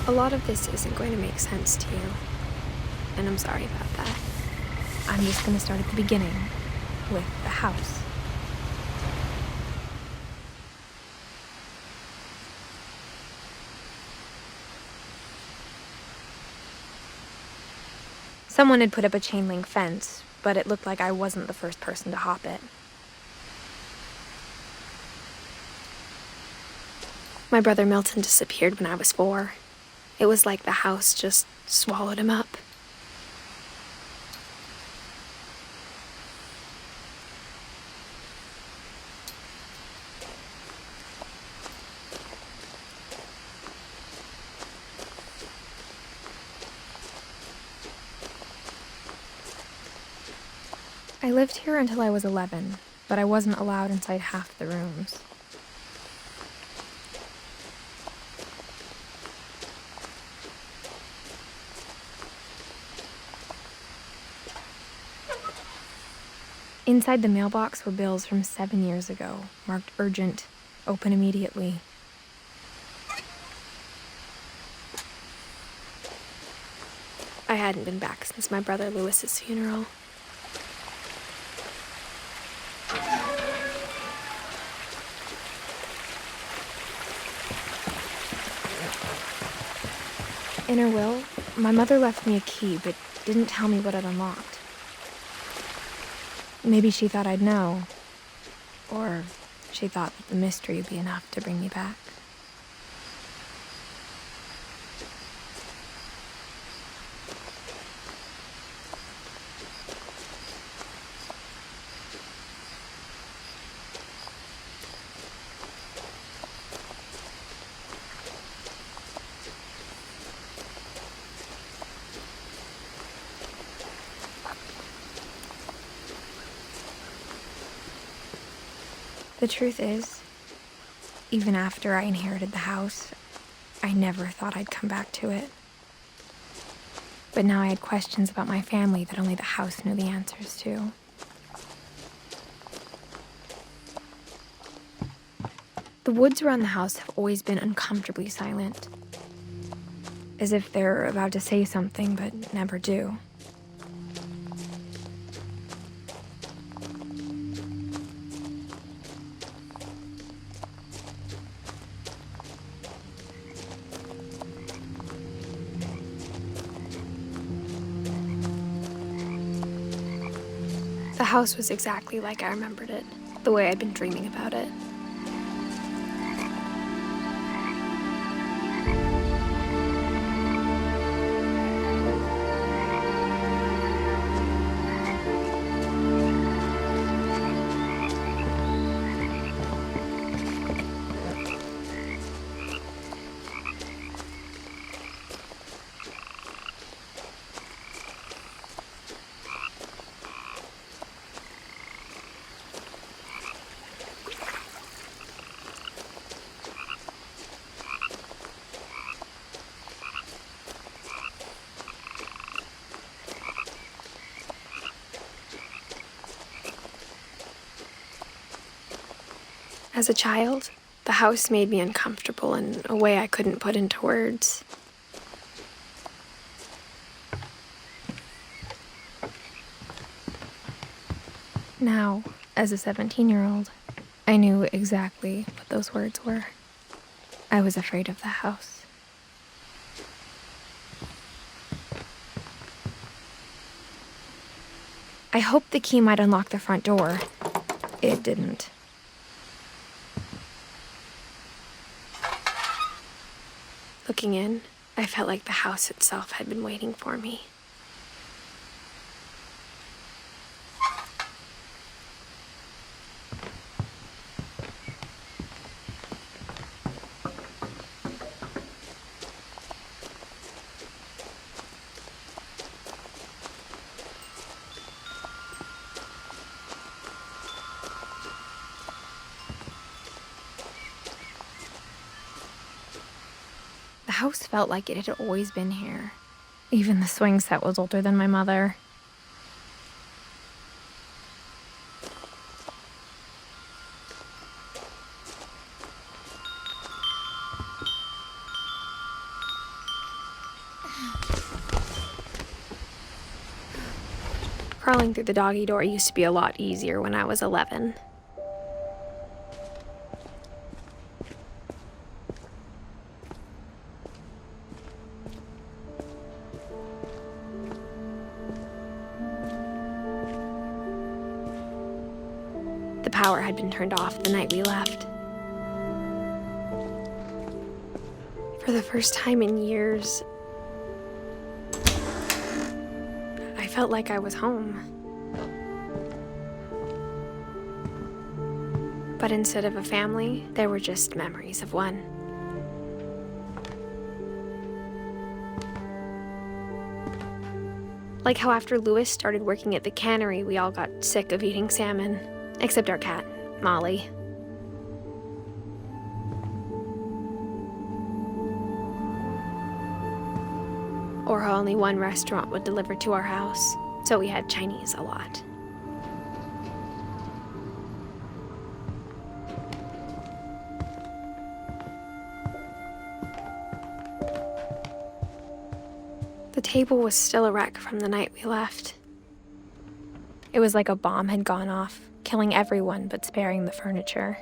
A lot of this isn't going to make sense to you, and I'm sorry about that. I'm just going to start at the beginning, with the house. Someone had put up a chain link fence, but it looked like I wasn't the first person to hop it. My brother Milton disappeared when I was 4. It was like the house just swallowed him up. I lived here until I was 11, but I wasn't allowed inside half the rooms. Inside the mailbox were bills from 7 years ago, marked urgent, open immediately. I hadn't been back since my brother Lewis's funeral. In her will, my mother left me a key, but didn't tell me what it unlocked. Maybe she thought I'd know, or she thought that the mystery would be enough to bring me back. The truth is, even after I inherited the house, I never thought I'd come back to it. But now I had questions about my family that only the house knew the answers to. The woods around the house have always been uncomfortably silent, as if they're about to say something but never do. The house was exactly like I remembered it, the way I'd been dreaming about it. As a child, the house made me uncomfortable in a way I couldn't put into words. Now, as a 17-year-old, I knew exactly what those words were. I was afraid of the house. I hoped the key might unlock the front door. It didn't. Looking in, I felt like the house itself had been waiting for me. The house felt like it had always been here. Even the swing set was older than my mother. Crawling through the doggy door used to be a lot easier when I was 11. The power had been turned off the night we left. For the first time in years, I felt like I was home. But instead of a family, there were just memories of one. Like how after Louis started working at the cannery, we all got sick of eating salmon. Except our cat, Molly. Or how only one restaurant would deliver to our house, so we had Chinese a lot. The table was still a wreck from the night we left. It was like a bomb had gone off, killing everyone but sparing the furniture.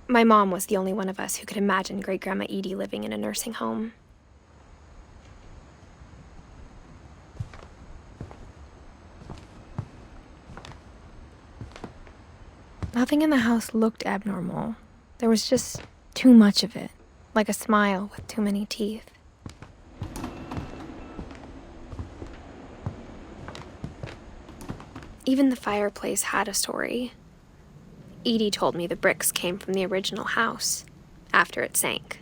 My mom was the only one of us who could imagine Great-Grandma Edie living in a nursing home. Nothing in the house looked abnormal. There was just too much of it, like a smile with too many teeth. Even the fireplace had a story. Edie told me the bricks came from the original house, after it sank.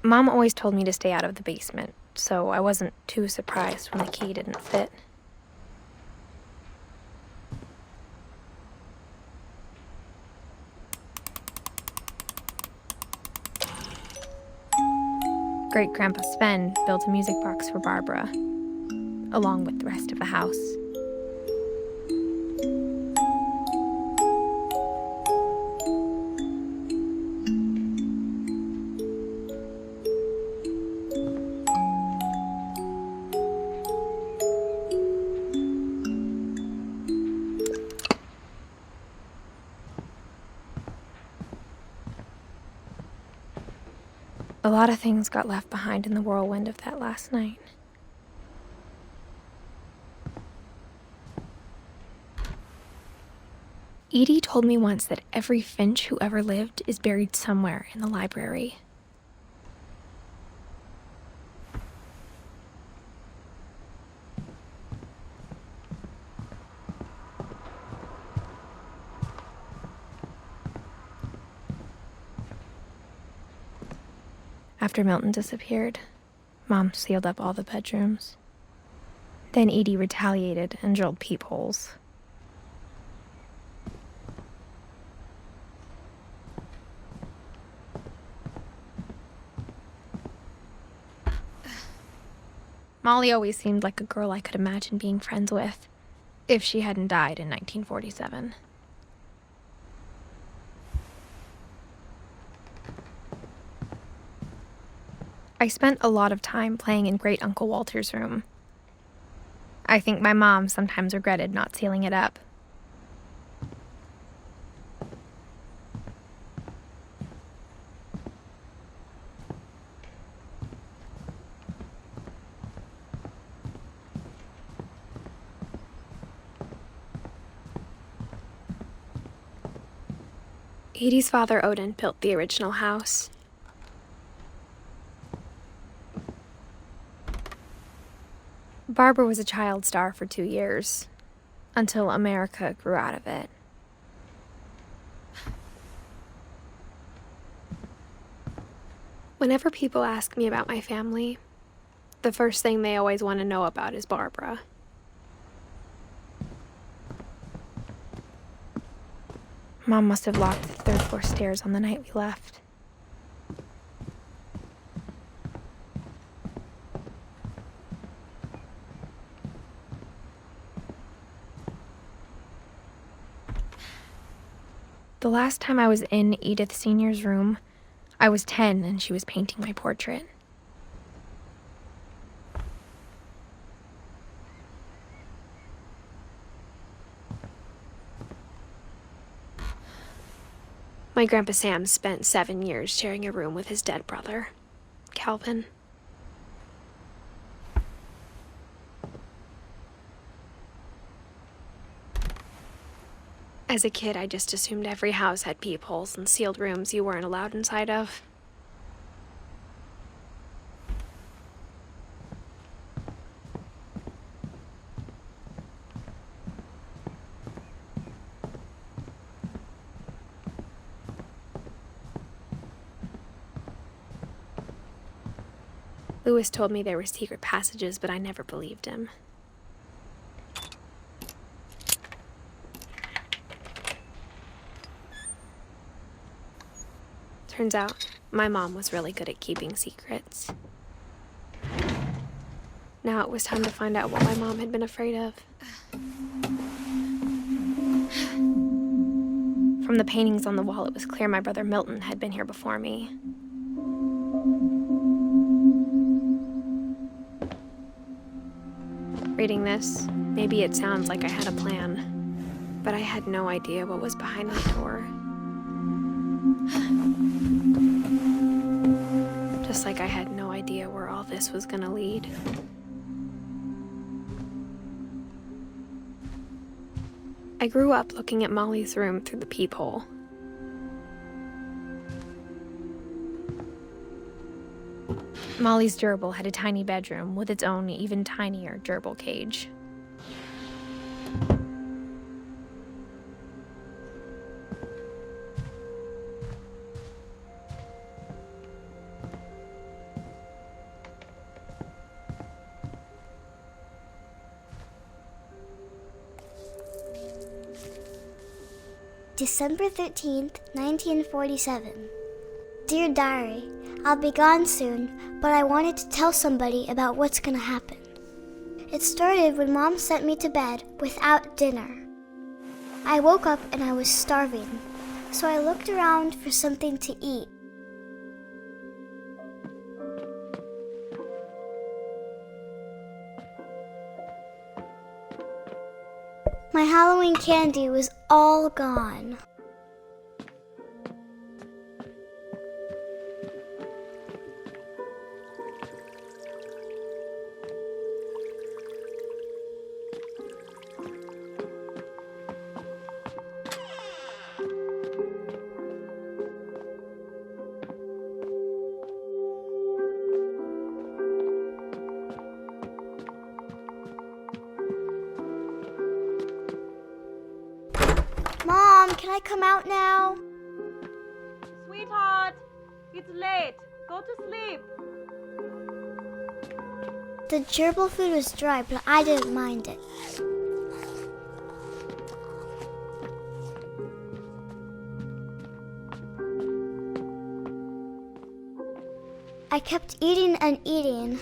Mom always told me to stay out of the basement, so I wasn't too surprised when the key didn't fit. Great-Grandpa Sven built a music box for Barbara, along with the rest of the house. A lot of things got left behind in the whirlwind of that last night. Edie told me once that every Finch who ever lived is buried somewhere in the library. After Milton disappeared, Mom sealed up all the bedrooms. Then Edie retaliated and drilled peepholes. Molly always seemed like a girl I could imagine being friends with, if she hadn't died in 1947. I spent a lot of time playing in Great Uncle Walter's room. I think my mom sometimes regretted not sealing it up. Edie's father, Odin, built the original house. Barbara was a child star for 2 years, until America grew out of it. Whenever people ask me about my family, the first thing they always want to know about is Barbara. Mom must have locked the third floor stairs on the night we left. The last time I was in Edith Sr.'s room, I was 10 and she was painting my portrait. My Grandpa Sam spent 7 years sharing a room with his dead brother, Calvin. As a kid, I just assumed every house had peepholes and sealed rooms you weren't allowed inside of. Lewis told me there were secret passages, but I never believed him. Turns out, my mom was really good at keeping secrets. Now it was time to find out what my mom had been afraid of. From the paintings on the wall, it was clear my brother Milton had been here before me. Reading this, maybe it sounds like I had a plan, but I had no idea what was behind that door. Just like I had no idea where all this was gonna lead. I grew up looking at Molly's room through the peephole. Molly's gerbil had a tiny bedroom with its own even tinier gerbil cage. December 13th, 1947. Dear Diary, I'll be gone soon, but I wanted to tell somebody about what's gonna happen. It started when Mom sent me to bed without dinner. I woke up and I was starving, so I looked around for something to eat. My Halloween candy was all gone. Mom, can I come out now? Sweetheart, it's late. Go to sleep. The gerbil food was dry, but I didn't mind it. I kept eating and eating.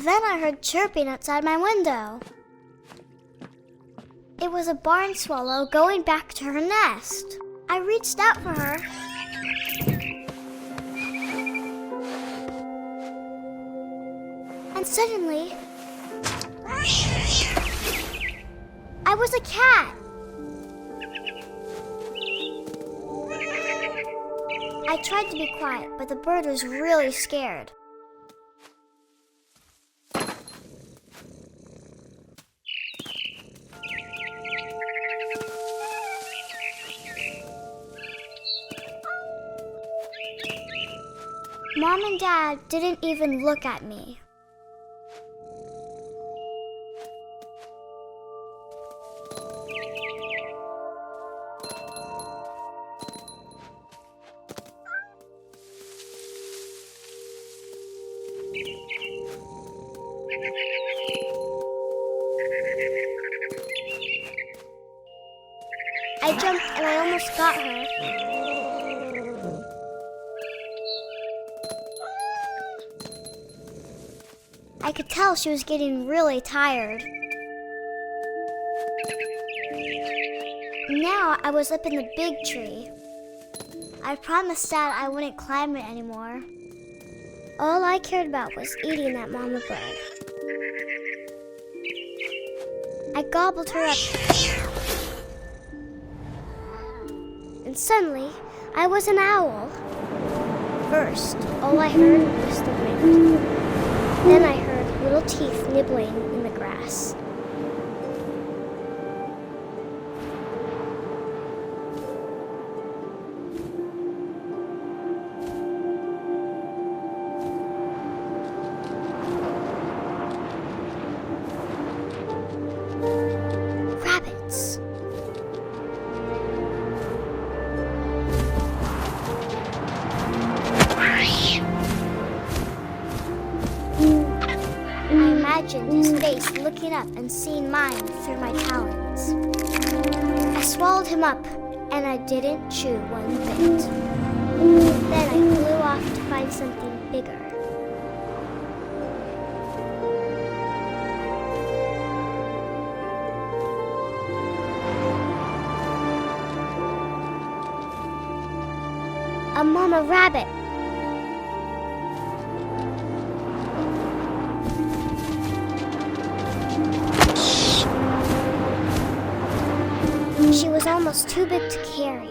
Then I heard chirping outside my window. It was a barn swallow going back to her nest. I reached out for her. And suddenly, I was a cat. I tried to be quiet, but the bird was really scared. Mom and Dad didn't even look at me. I jumped and I almost got her. I could tell she was getting really tired. Now I was up in the big tree. I promised Dad I wouldn't climb it anymore. All I cared about was eating that mama bird. I gobbled her up. And suddenly, I was an owl. First, all I heard was the wind. Then I heard little teeth nibbling in the grass. Rabbits. I imagined his face looking up and seeing mine through my talons. I swallowed him up, and I didn't chew one bit. Then I flew off to find something bigger. A mama rabbit. She was almost too big to carry.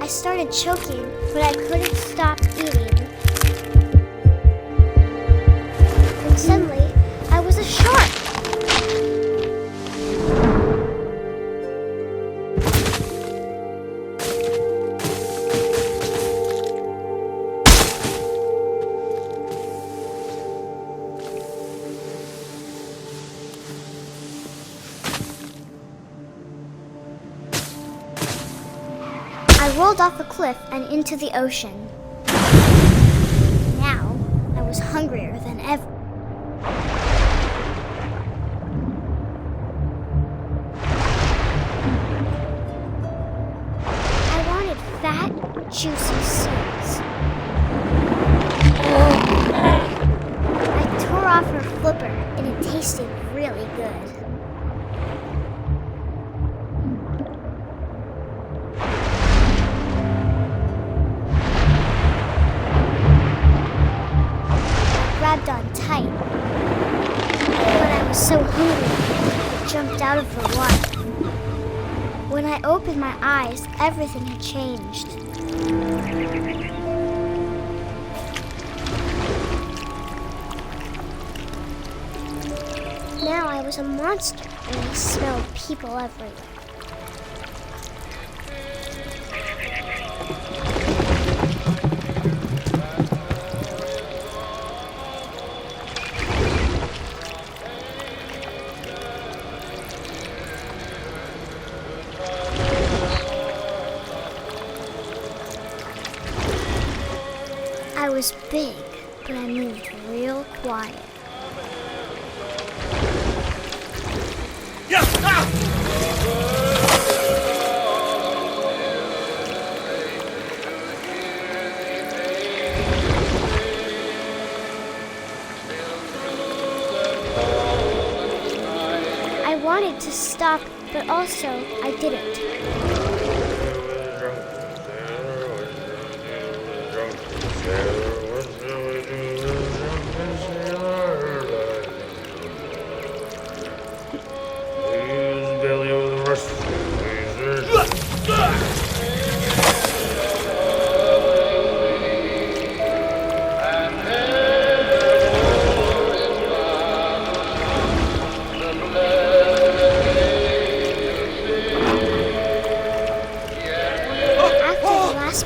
I started choking, but I couldn't stop eating. And suddenly, I was a shark. I rolled off a cliff and into the ocean. Now, I was hungrier than ever. I wanted fat, juicy seeds. I tore off her flipper, and it tasted really good. Grabbed on tight. But I was so hungry, I jumped out of the water. When I opened my eyes, everything had changed. Now I was a monster, and I smelled people everywhere. I was big, but I moved real quiet. wanted to stop, but also I didn't.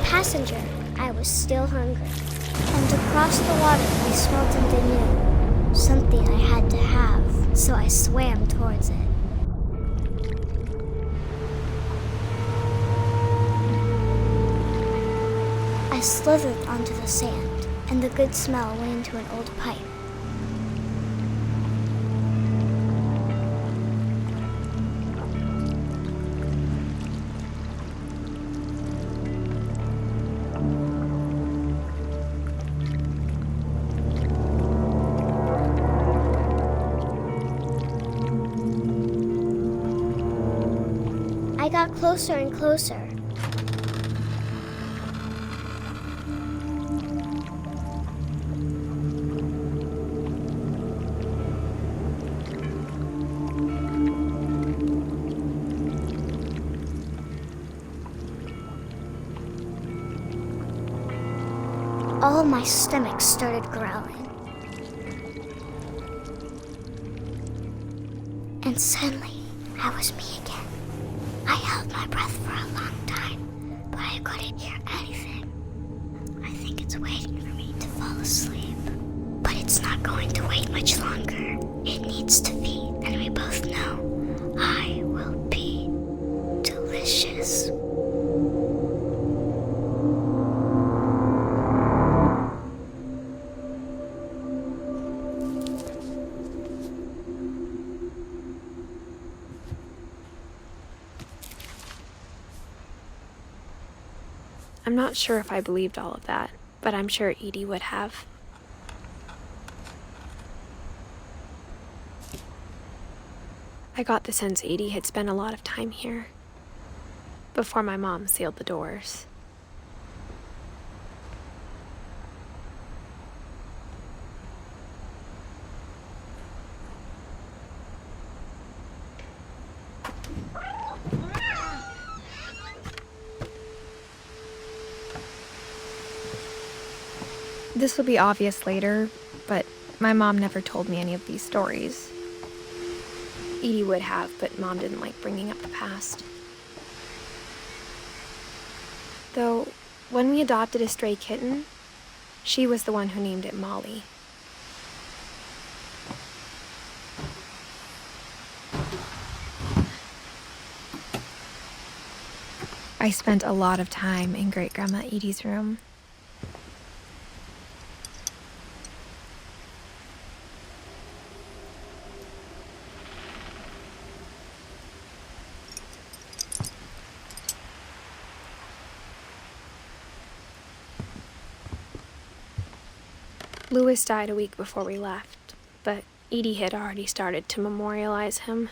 Passenger, I was still hungry. And across the water, I smelled something new. Something I had to have, so I swam towards it. I slithered onto the sand, and the good smell went into an old pipe. I got closer and closer. All my stomach started growling. And suddenly, I was me again. I held my breath for a long time, but I couldn't hear anything. I think it's waiting for me to fall asleep. But it's not going to wait much longer. It needs to feed, and we both know I will be delicious. I'm not sure if I believed all of that, but I'm sure Edie would have. I got the sense Edie had spent a lot of time here, before my mom sealed the doors. This will be obvious later, but my mom never told me any of these stories. Edie would have, but Mom didn't like bringing up the past. Though, when we adopted a stray kitten, she was the one who named it Molly. I spent a lot of time in Great-Grandma Edie's room. Louis died a week before we left, but Edie had already started to memorialize him.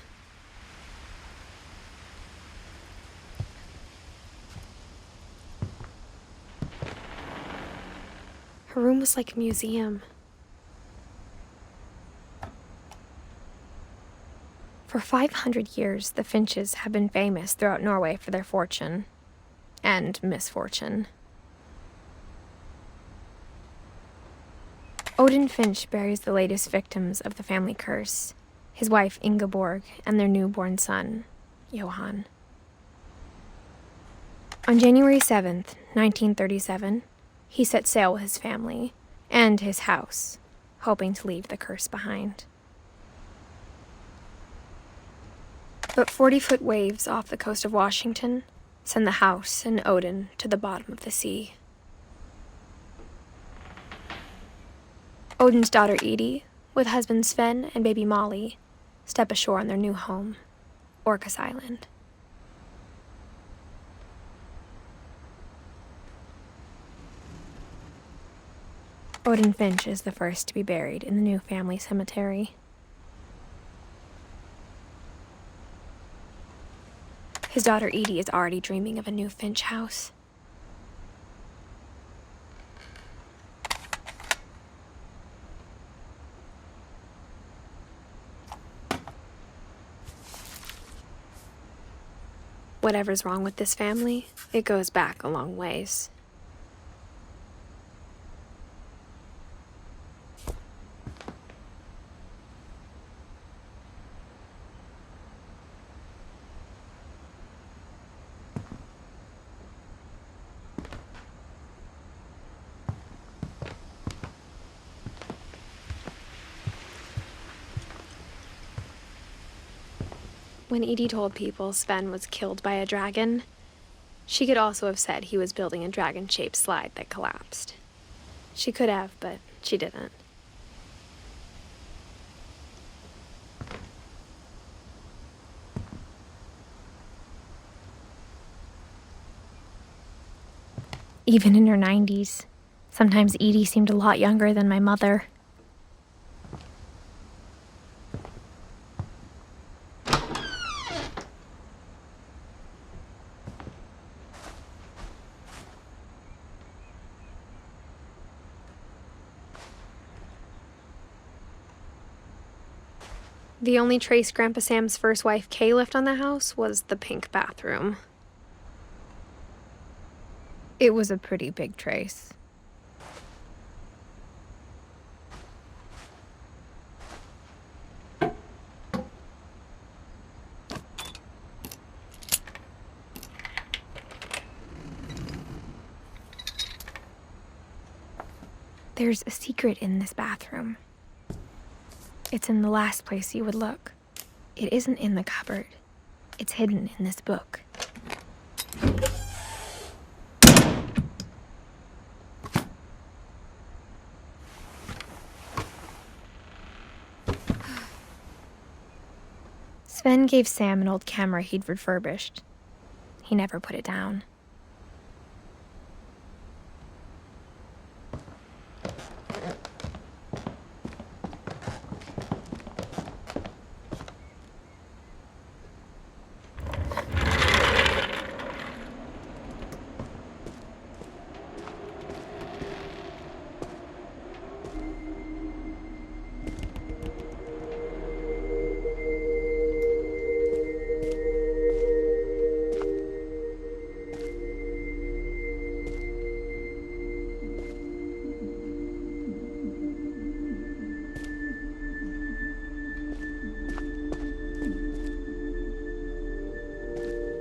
Her room was like a museum. For 500 years, the Finches have been famous throughout Norway for their fortune and misfortune. Odin Finch buries the latest victims of the family curse, his wife Ingeborg and their newborn son, Johan. On January 7th, 1937, he set sail with his family and his house, hoping to leave the curse behind. But 40-foot waves off the coast of Washington send the house and Odin to the bottom of the sea. Odin's daughter Edie, with husband Sven and baby Molly, step ashore on their new home, Orcas Island. Odin Finch is the first to be buried in the new family cemetery. His daughter Edie is already dreaming of a new Finch house. Whatever's wrong with this family, it goes back a long ways. When Edie told people Sven was killed by a dragon, she could also have said he was building a dragon-shaped slide that collapsed. She could have, but she didn't. Even in her 90s, sometimes Edie seemed a lot younger than my mother. The only trace Grandpa Sam's first wife, Kay, left on the house was the pink bathroom. It was a pretty big trace. There's a secret in this bathroom. It's in the last place you would look. It isn't in the cupboard. It's hidden in this book. Sven gave Sam an old camera he'd refurbished. He never put it down.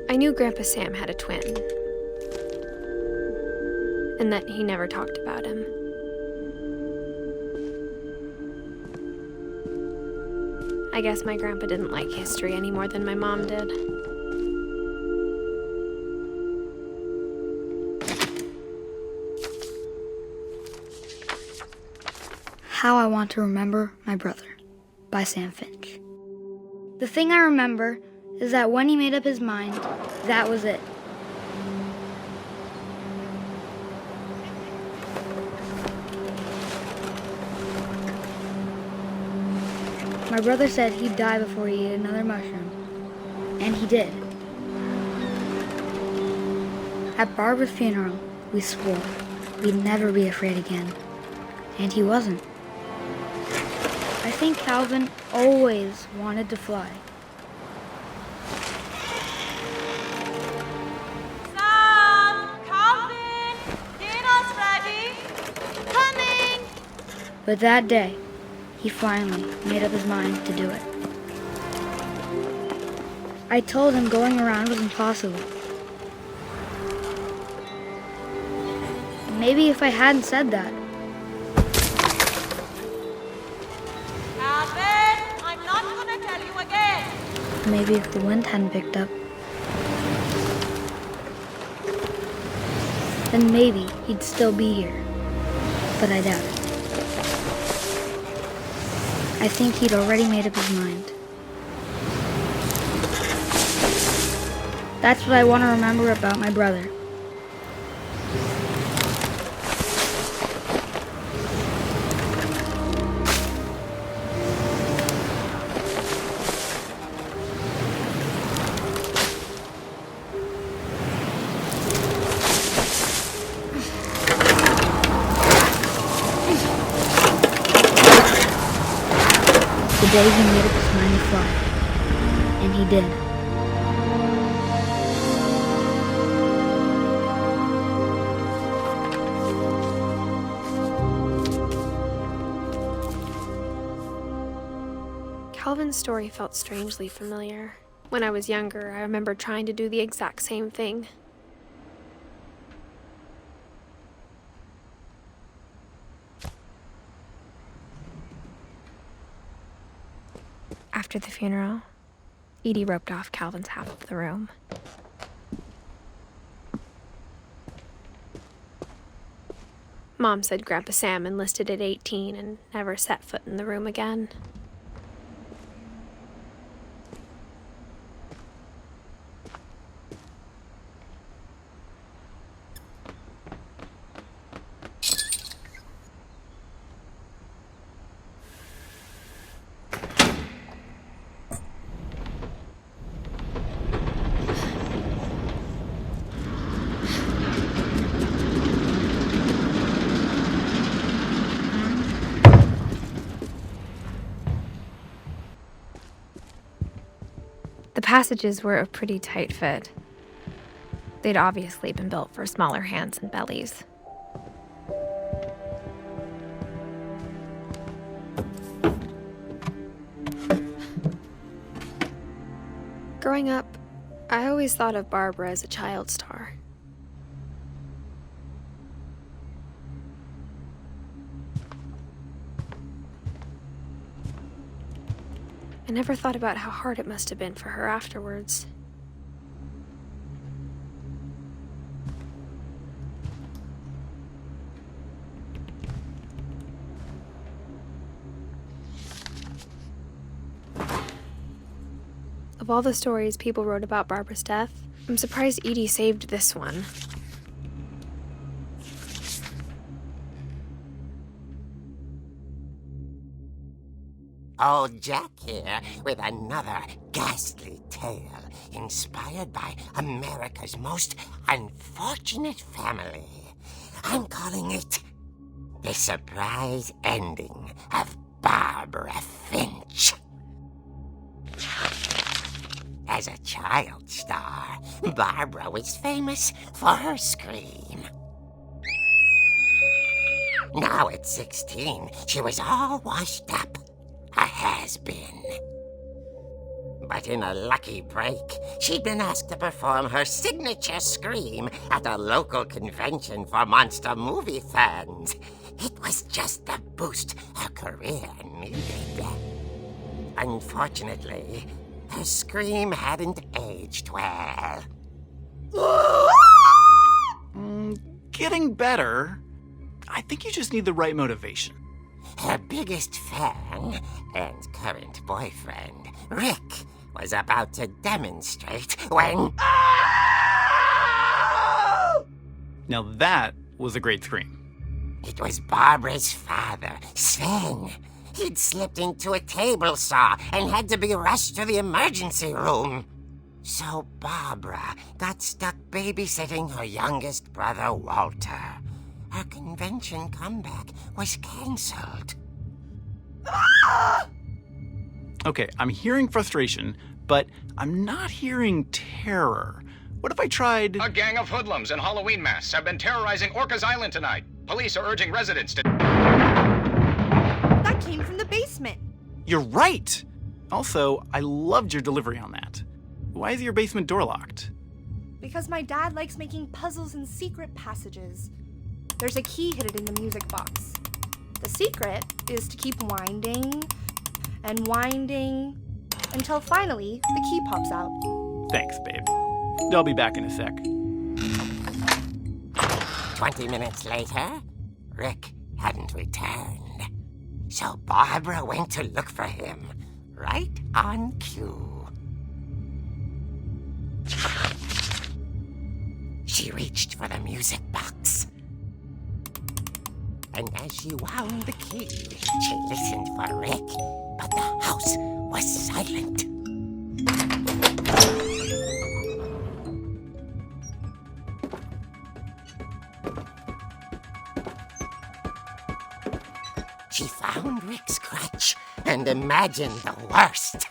I knew Grandpa Sam had a twin, and that he never talked about him. I guess my grandpa didn't like history any more than my mom did. How I Want to Remember My Brother by Sam Finch. The thing I remember is that when he made up his mind, that was it. My brother said he'd die before he ate another mushroom, and he did. At Barbara's funeral, we swore we'd never be afraid again, and he wasn't. I think Calvin always wanted to fly. But that day, he finally made up his mind to do it. I told him going around was impossible. Maybe if I hadn't said that. Alvin, I'm not gonna tell you again. Maybe if the wind hadn't picked up. Then maybe he'd still be here. But I doubt it. I think he'd already made up his mind. That's what I want to remember about my brother. day he made up his mind to fly. And he did. Calvin's story felt strangely familiar. When I was younger, I remember trying to do the exact same thing. After the funeral, Edie roped off Calvin's half of the room. Mom said Grandpa Sam enlisted at 18 and never set foot in the room again. The passages were a pretty tight fit. They'd obviously been built for smaller hands and bellies. Growing up, I always thought of Barbara as a child star. I never thought about how hard it must have been for her afterwards. Of all the stories people wrote about Barbara's death, I'm surprised Edie saved this one. Old Jack here with another ghastly tale inspired by America's most unfortunate family. I'm calling it The Surprise Ending of Barbara Finch. As a child star, Barbara was famous for her scream. Now at 16, she was all washed up. A has-been. But in a lucky break, she'd been asked to perform her signature scream at a local convention for monster movie fans. It was just the boost her career needed. Unfortunately, her scream hadn't aged well. Getting better. I think you just need the right motivation. Her biggest fan and current boyfriend, Rick, was about to demonstrate when... Now that was a great scream. It was Barbara's father, Sven. He'd slipped into a table saw and had to be rushed to the emergency room. So Barbara got stuck babysitting her youngest brother, Walter. Her convention comeback was cancelled. Okay, I'm hearing frustration, but I'm not hearing terror. What if I tried... A gang of hoodlums in Halloween masks have been terrorizing Orcas Island tonight. Police are urging residents to... That came from the basement. You're right! Also, I loved your delivery on that. Why is your basement door locked? Because my dad likes making puzzles and secret passages. There's a key hidden in the music box. The secret is to keep winding and winding until finally the key pops out. Thanks, babe. I'll be back in a sec. 20 minutes later, Rick hadn't returned. So Barbara went to look for him, right on cue. She reached for the music box. And as she wound the key, she listened for Rick, but the house was silent. She found Rick's crutch, and imagine the worst.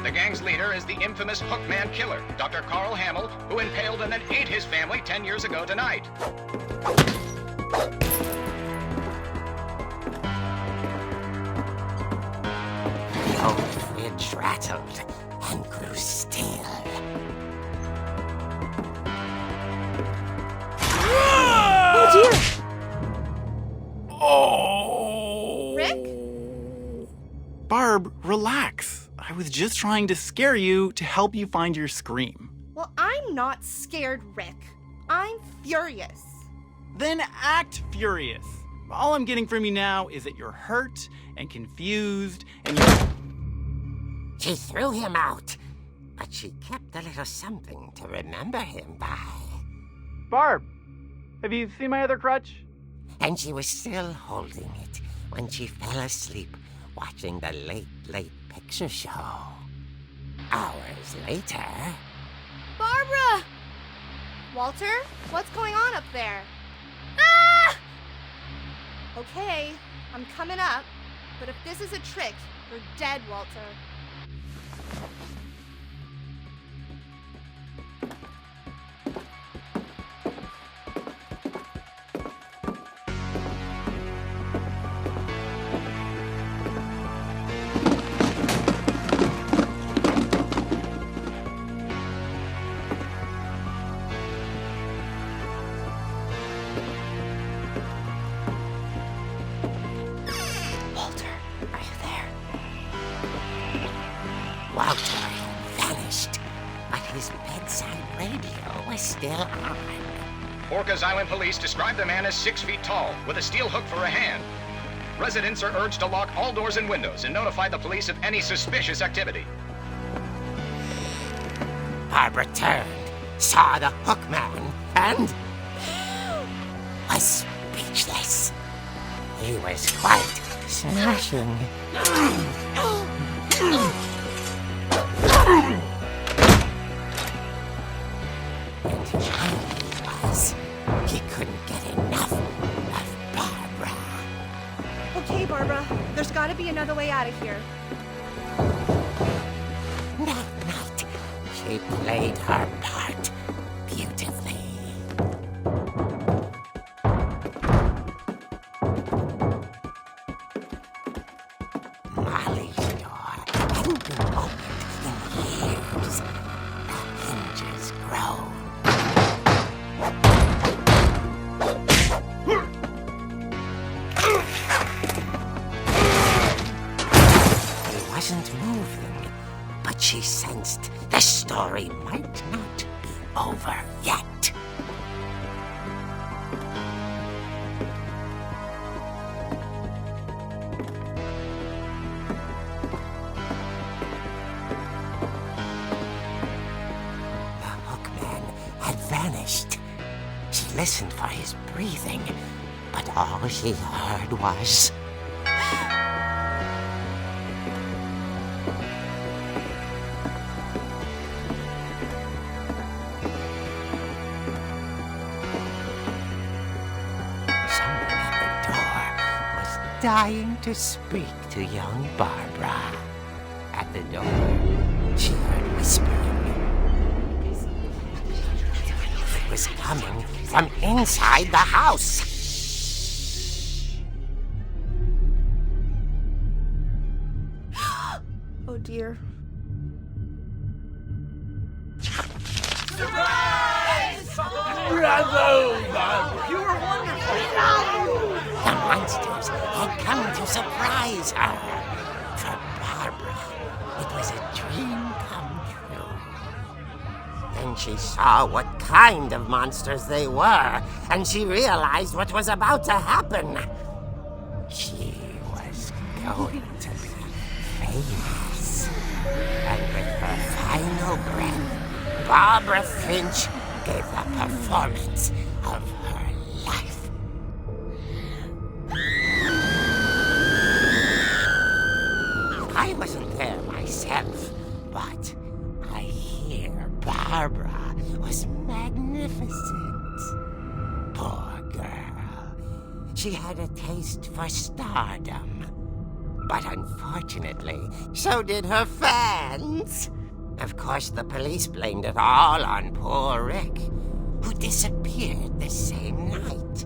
The gang's leader is the infamous Hookman killer, Dr. Carl Hamill, who impaled and then ate his family 10 years ago tonight. The old fridge rattled and grew still. Oh dear! Oh! Rick? Barb, relax. I was just trying to scare you to help you find your scream. Well, I'm not scared, Rick. I'm furious. Then act furious. All I'm getting from you now is that you're hurt and confused and you're... She threw him out, but she kept a little something to remember him by. Barb, have you seen my other crutch? And she was still holding it when she fell asleep watching the late picture show. Hours later... Barbara! Walter, what's going on up there? Ah! Okay, I'm coming up, but if this is a trick, you're dead, Walter. Walter had vanished, but his bedside radio was still on. Orcas Island police describe the man as 6 feet tall, with a steel hook for a hand. Residents are urged to lock all doors and windows and notify the police of any suspicious activity. Barbara turned, saw the hook man, and was speechless. He was quite smashing. And he was. He couldn't get enough of Barbara. Okay, Barbara, there's gotta be another way out of here. That night, she played her part beautifully. Molly's door hadn't been opened in years. The hinges groaned. He wasn't moving, but she sensed the story might not be over yet. The hookman had vanished. She listened for his breathing, but all she heard was... Someone at the door was dying to speak to young Barbara. At the door, she heard whispering. It was coming from inside the house. Oh dear. The monsters had come to surprise her. For Barbara, it was a dream come true. Then she saw what kind of monsters they were, and she realized what was about to happen. She was going to be famous. And with her final breath, Barbara Finch gave the performance of her life. I wasn't there myself, but I hear Barbara was magnificent. Poor girl. She had a taste for stardom. But unfortunately, so did her fans. Of course, the police blamed it all on poor Rick, who disappeared the same night.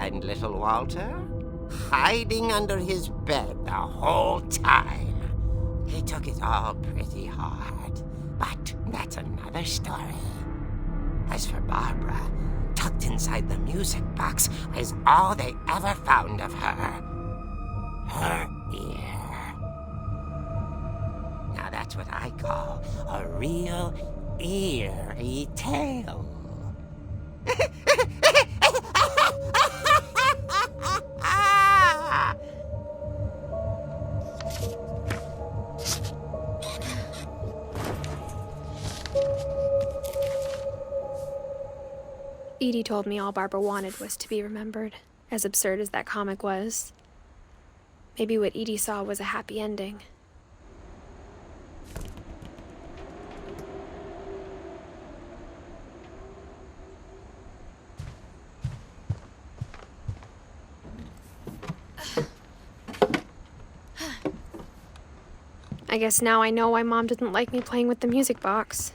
And little Walter? Hiding under his bed the whole time. He took it all pretty hard, but that's another story. As for Barbara, tucked inside the music box is all they ever found of her. Her ear. Now that's what I call a real eerie tale. Edie told me all Barbara wanted was to be remembered, as absurd as that comic was. Maybe what Edie saw was a happy ending. I guess now I know why Mom didn't like me playing with the music box.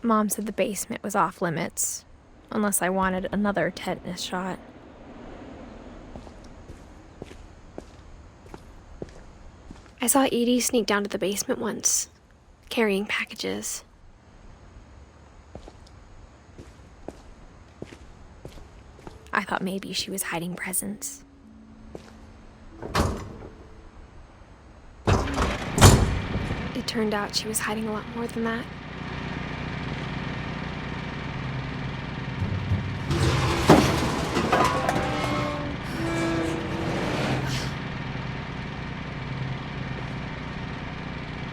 Mom said the basement was off limits, unless I wanted another tetanus shot. I saw Edie sneak down to the basement once, carrying packages. I thought maybe she was hiding presents. It turned out she was hiding a lot more than that.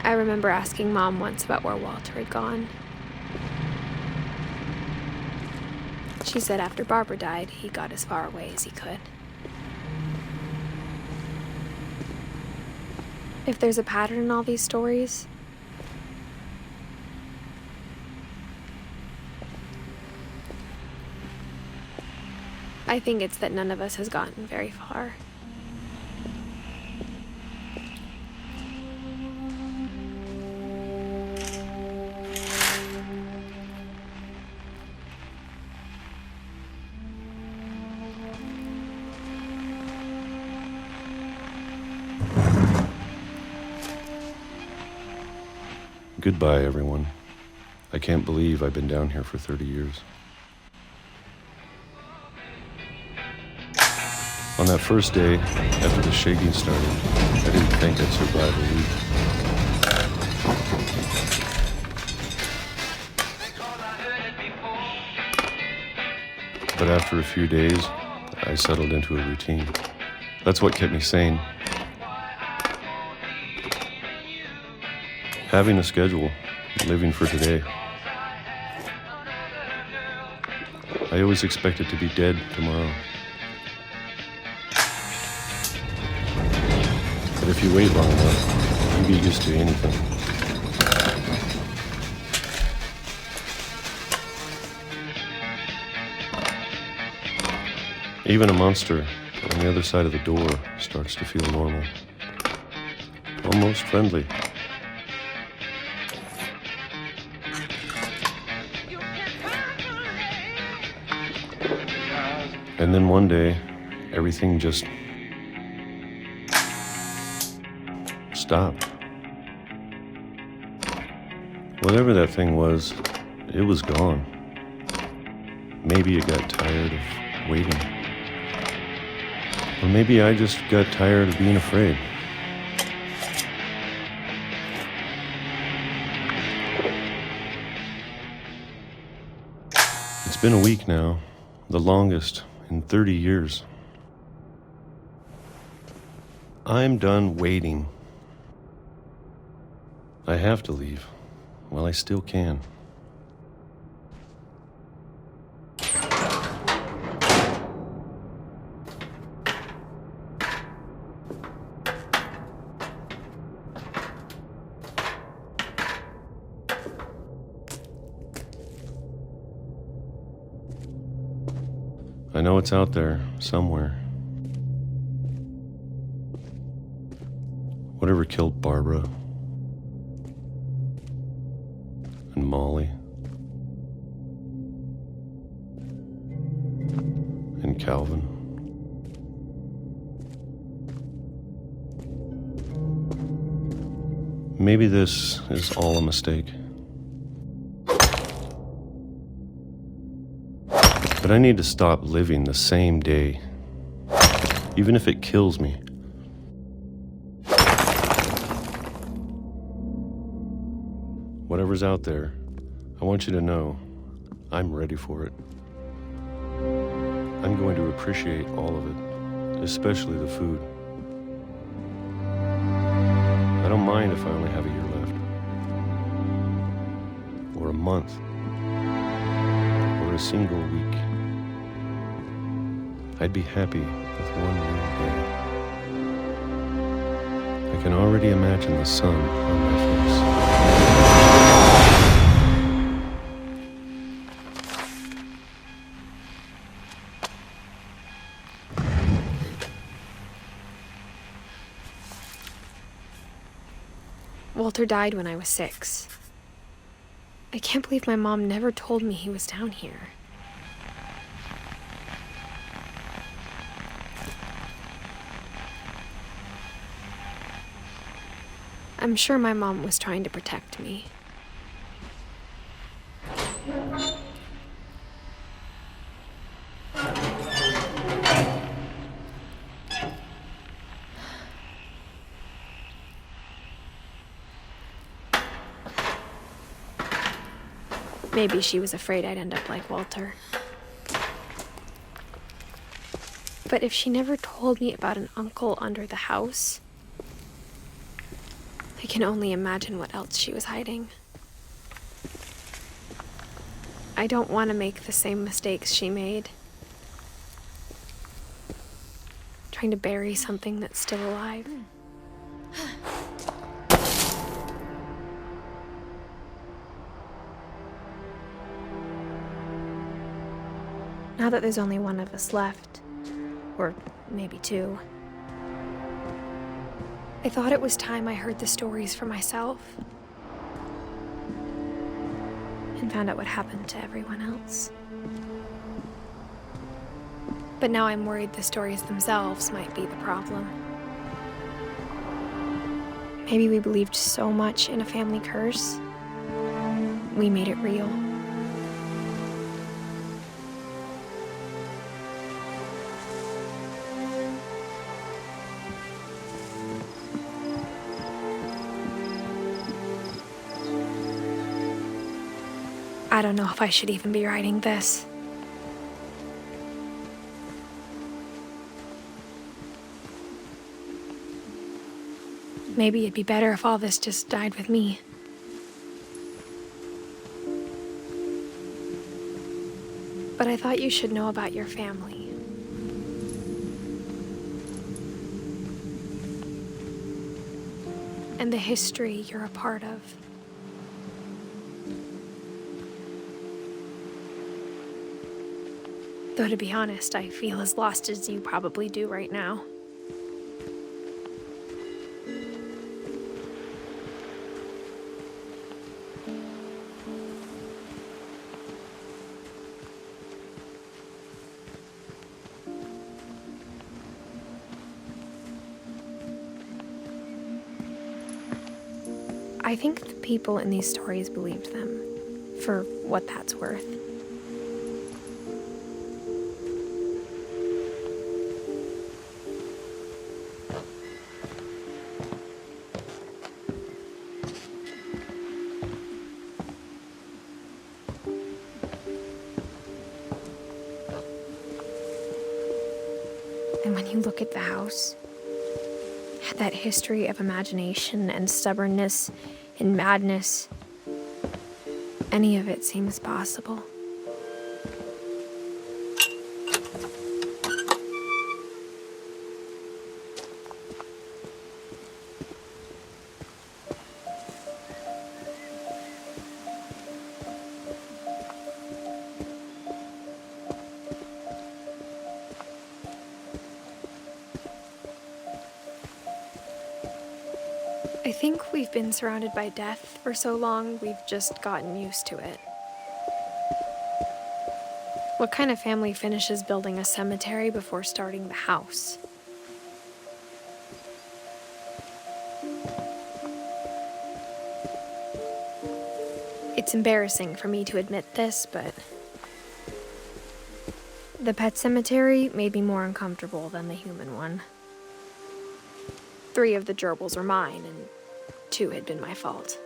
I remember asking Mom once about where Walter had gone. She said after Barbara died, he got as far away as he could. If there's a pattern in all these stories, I think it's that none of us has gotten very far. Goodbye, everyone. I can't believe I've been down here for 30 years. On that first day, after the shaking started, I didn't think I'd survive a week. But after a few days, I settled into a routine. That's what kept me sane. Having a schedule, living for today. I always expected to be dead tomorrow. But if you wait long enough, you get used to anything. Even a monster on the other side of the door starts to feel normal. Almost friendly. And then one day, everything just stopped. Whatever that thing was, it was gone. Maybe it got tired of waiting. Or maybe I just got tired of being afraid. It's been a week now, the longest in 30 years. I'm done waiting. I have to leave while I still can. I know it's out there, somewhere. Whatever killed Barbara and Molly and Calvin. Maybe this is all a mistake. But I need to stop living the same day, even if it kills me. Whatever's out there, I want you to know I'm ready for it. I'm going to appreciate all of it, especially the food. I don't mind if I only have a year left, or a month, or a single week. I'd be happy with one real day. I can already imagine the sun on my face. Walter died when I was 6. I can't believe my mom never told me he was down here. I'm sure my mom was trying to protect me. Maybe she was afraid I'd end up like Walter. But if she never told me about an uncle under the house, I can only imagine what else she was hiding. I don't want to make the same mistakes she made. Trying to bury something that's still alive. Now that there's only one of us left, or maybe 2, I thought it was time I heard the stories for myself and found out what happened to everyone else. But now I'm worried the stories themselves might be the problem. Maybe we believed so much in a family curse, we made it real. I don't know if I should even be writing this. Maybe it'd be better if all this just died with me. But I thought you should know about your family. And the history you're a part of. Though to be honest, I feel as lost as you probably do right now. I think the people in these stories believed them, for what that's worth. And when you look at the house, that history of imagination and stubbornness and madness, any of it seems possible. I think we've been surrounded by death for so long, we've just gotten used to it. What kind of family finishes building a cemetery before starting the house? It's embarrassing for me to admit this, but the pet cemetery made me more uncomfortable than the human one. 3 of the gerbils were mine, and 2 had been my fault.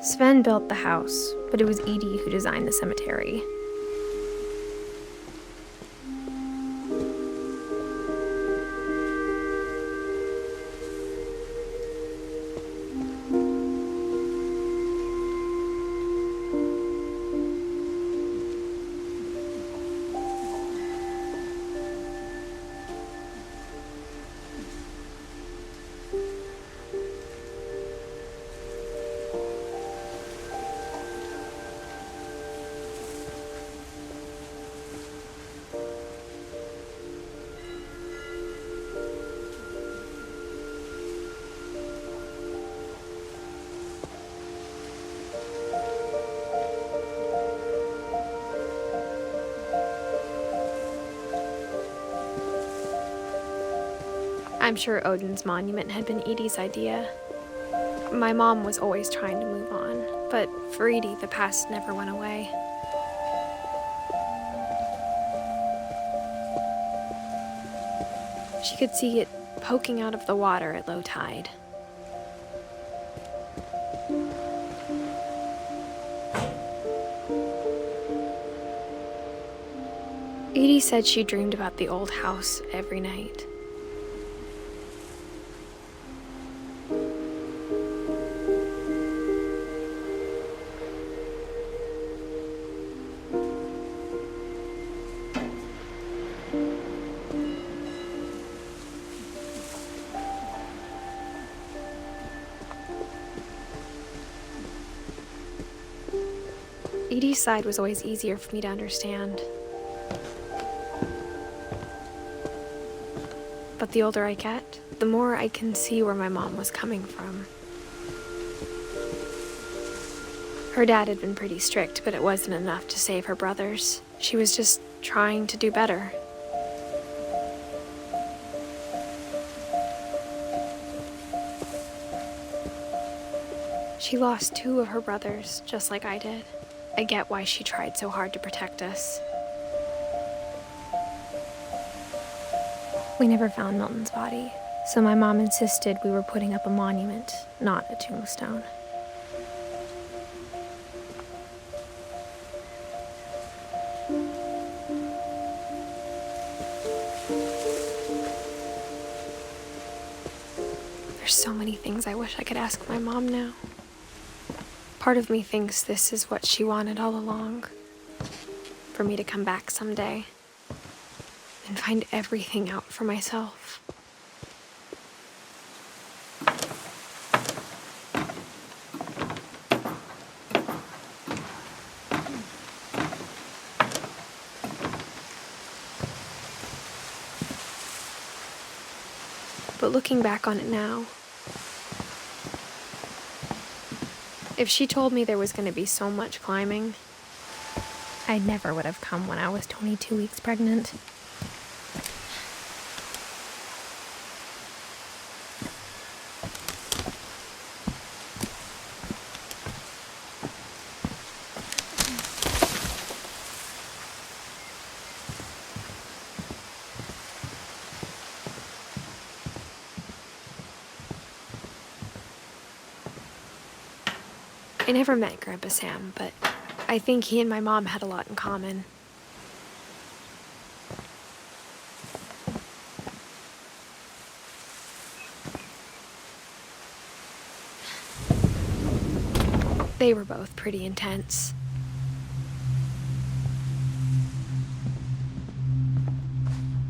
Sven built the house, but it was Edie who designed the cemetery. I'm sure Odin's monument had been Edie's idea. My mom was always trying to move on, but for Edie, the past never went away. She could see it poking out of the water at low tide. Edie said she dreamed about the old house every night. Edie's side was always easier for me to understand. But the older I get, the more I can see where my mom was coming from. Her dad had been pretty strict, but it wasn't enough to save her brothers. She was just trying to do better. She lost 2 of her brothers, just like I did. I get why she tried so hard to protect us. We never found Milton's body, so my mom insisted we were putting up a monument, not a tombstone. There's so many things I wish I could ask my mom now. Part of me thinks this is what she wanted all along. For me to come back someday and find everything out for myself. But looking back on it now, if she told me there was going to be so much climbing, I never would have come when I was 22 weeks pregnant. I never met Grandpa Sam, but I think he and my mom had a lot in common. They were both pretty intense.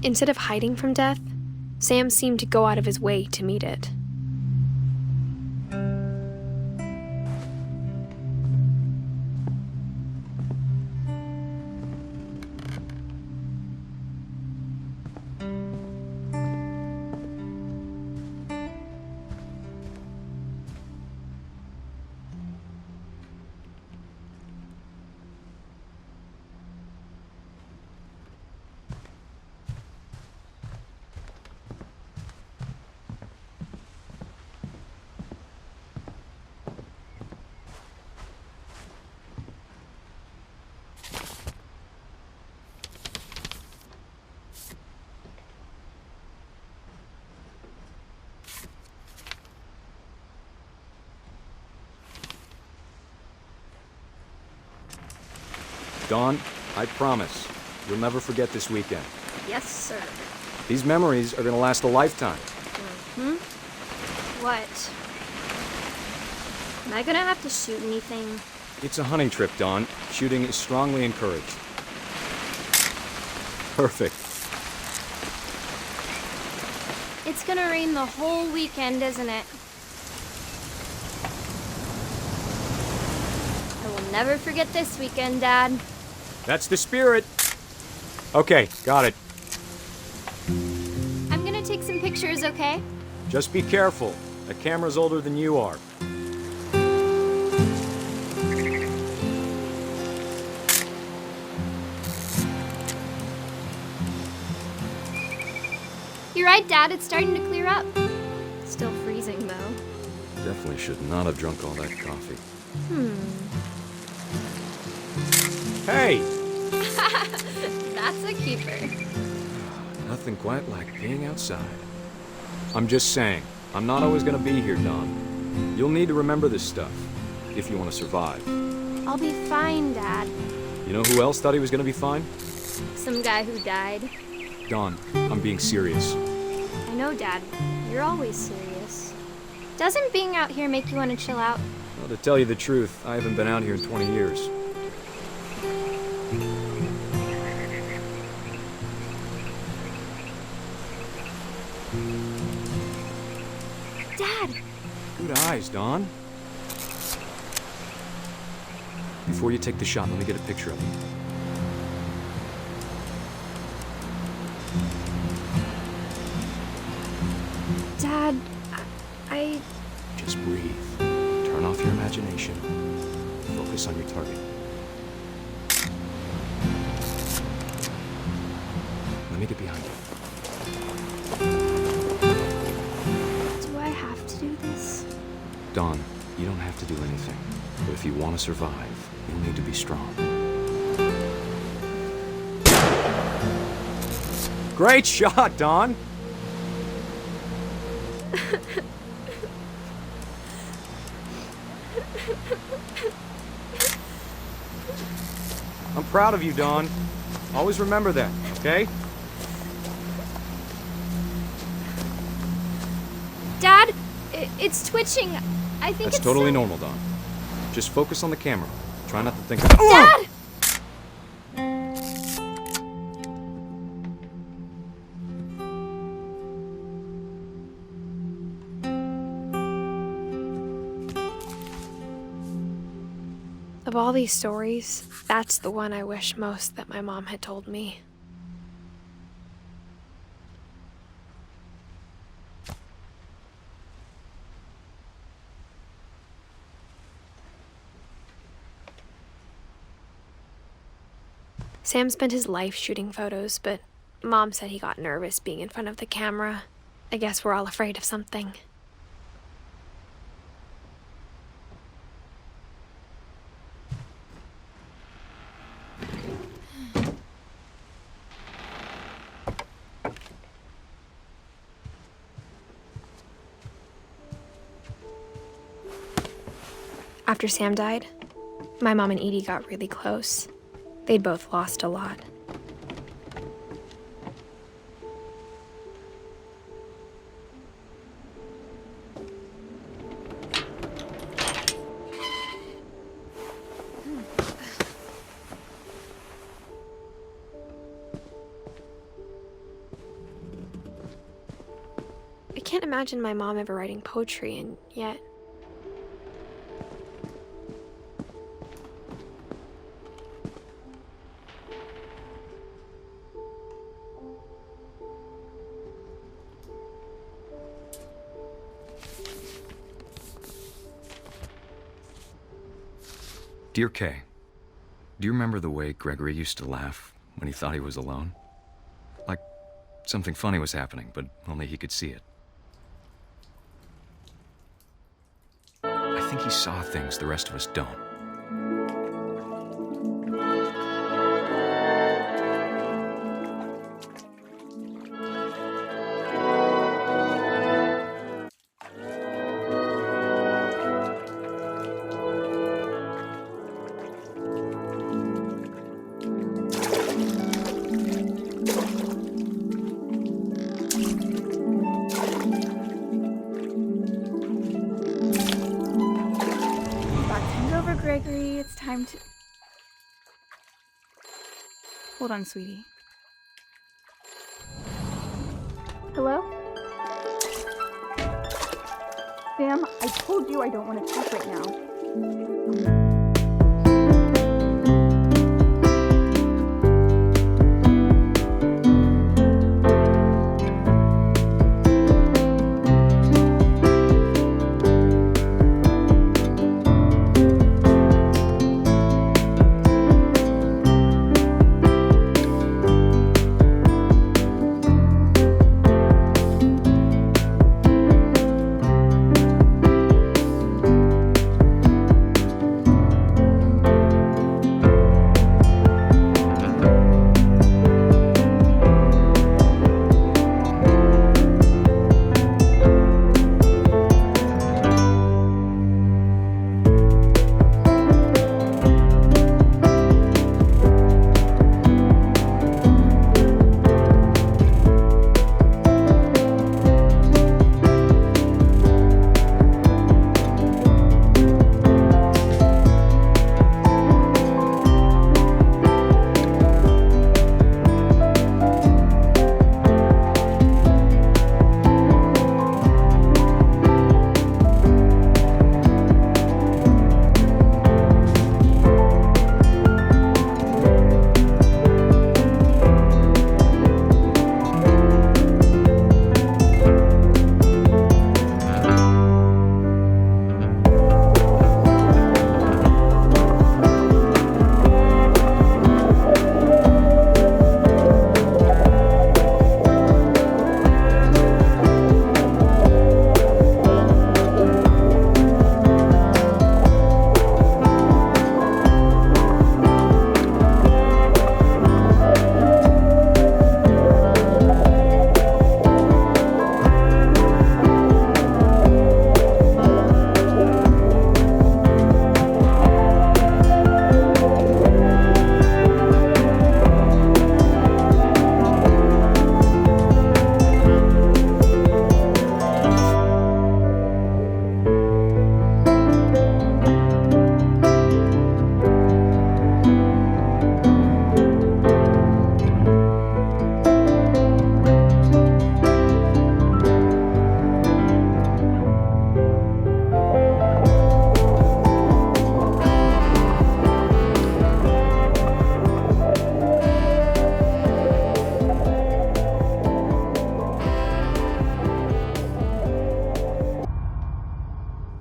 Instead of hiding from death, Sam seemed to go out of his way to meet it. Dawn, I promise, you'll never forget this weekend. Yes, sir. These memories are gonna last a lifetime. What? Am I gonna have to shoot anything? It's a hunting trip, Dawn. Shooting is strongly encouraged. Perfect. It's gonna rain the whole weekend, isn't it? I will never forget this weekend, Dad. That's the spirit. Okay, got it. I'm gonna take some pictures, okay? Just be careful. That camera's older than you are. You're right, Dad. It's starting to clear up. Still freezing, though. Definitely should not have drunk all that coffee. Hey! That's a keeper. Nothing quite like being outside. I'm just saying, I'm not always gonna be here, Dawn. You'll need to remember this stuff, if you want to survive. I'll be fine, Dad. You know who else thought he was gonna be fine? Some guy who died. Dawn, I'm being serious. I know, Dad. You're always serious. Doesn't being out here make you want to chill out? Well, to tell you the truth, I haven't been out here in 20 years. Dad! Good eyes, Dawn. Before you take the shot, let me get a picture of you. Dad, I... Just breathe. Turn off your imagination. Focus on your target. Let me get behind you. Do I have to do this? Dawn, you don't have to do anything. But if you want to survive, you'll need to be strong. Great shot, Dawn! I'm proud of you, Dawn. Always remember that, okay? Dad, it's twitching. I think That's it's totally so- normal, Dawn. Just focus on the camera. Try not to think about— Dad! Of all these stories, that's the one I wish most that my mom had told me. Sam spent his life shooting photos, but Mom said he got nervous being in front of the camera. I guess we're all afraid of something. After Sam died, my mom and Edie got really close. They'd both lost a lot. I can't imagine my mom ever writing poetry, and yet... Dear Kay, do you remember the way Gregory used to laugh when he thought he was alone? Like something funny was happening, but only he could see it. I think he saw things the rest of us don't. Gregory, it's time to... Hold on, sweetie. Hello? Sam, I told you I don't want to talk right now.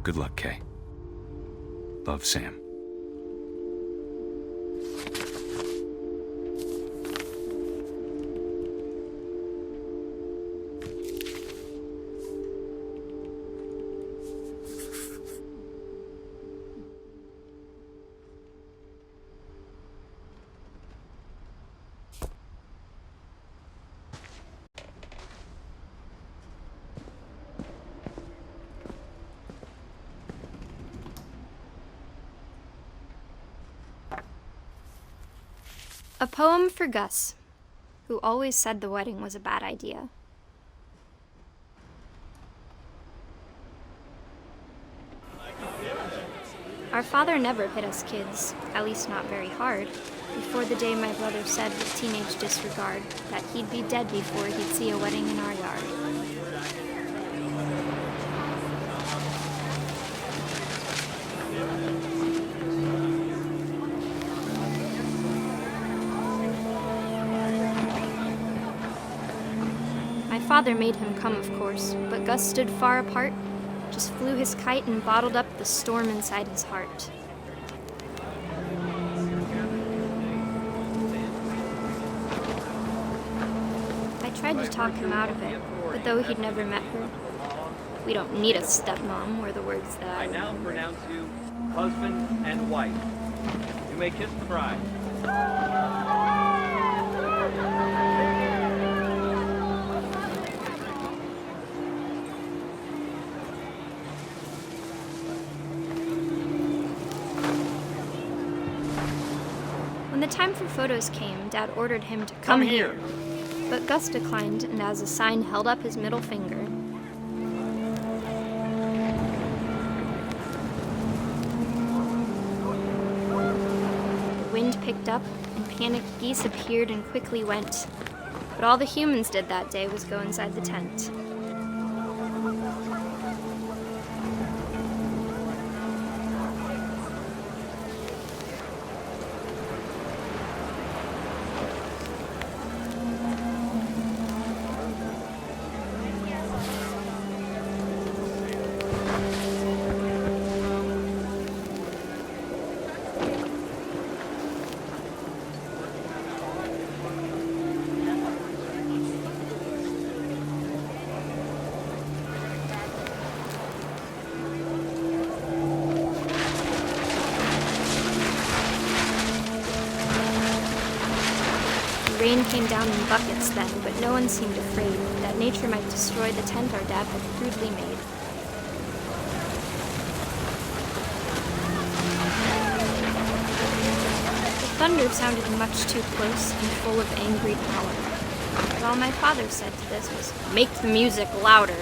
Good luck, Kay. Love, Sam. A poem for Gus, who always said the wedding was a bad idea. Our father never hit us kids, at least not very hard, before the day my brother said with teenage disregard that he'd be dead before he'd see a wedding in our yard. My father made him come, of course, but Gus stood far apart, just flew his kite and bottled up the storm inside his heart. I tried to talk him out of it, but though he'd never met her, "We don't need a stepmom," were the words that I now pronounce you husband and wife. You may kiss the bride. When the time for photos came, Dad ordered him to come here. But Gus declined, and as a sign held up his middle finger. The wind picked up, and panicked geese appeared and quickly went. But all the humans did that day was go inside the tent. Rain came down in buckets then, but no one seemed afraid that nature might destroy the tent our dad had crudely made. The thunder sounded much too close and full of angry power. But all my father said to this was, "Make the music louder."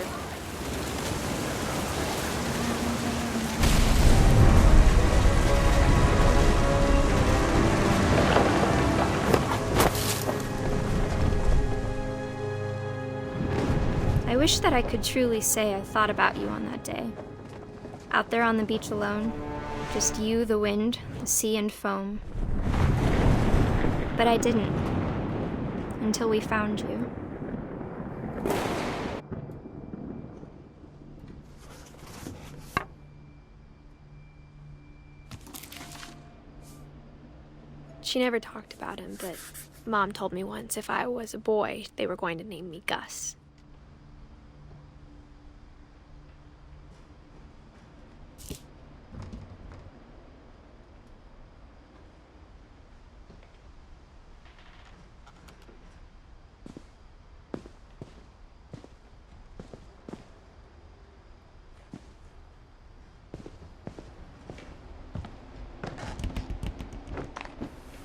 I wish that I could truly say I thought about you on that day. Out there on the beach alone, just you, the wind, the sea, and foam. But I didn't, until we found you. She never talked about him, but Mom told me once if I was a boy, they were going to name me Gus.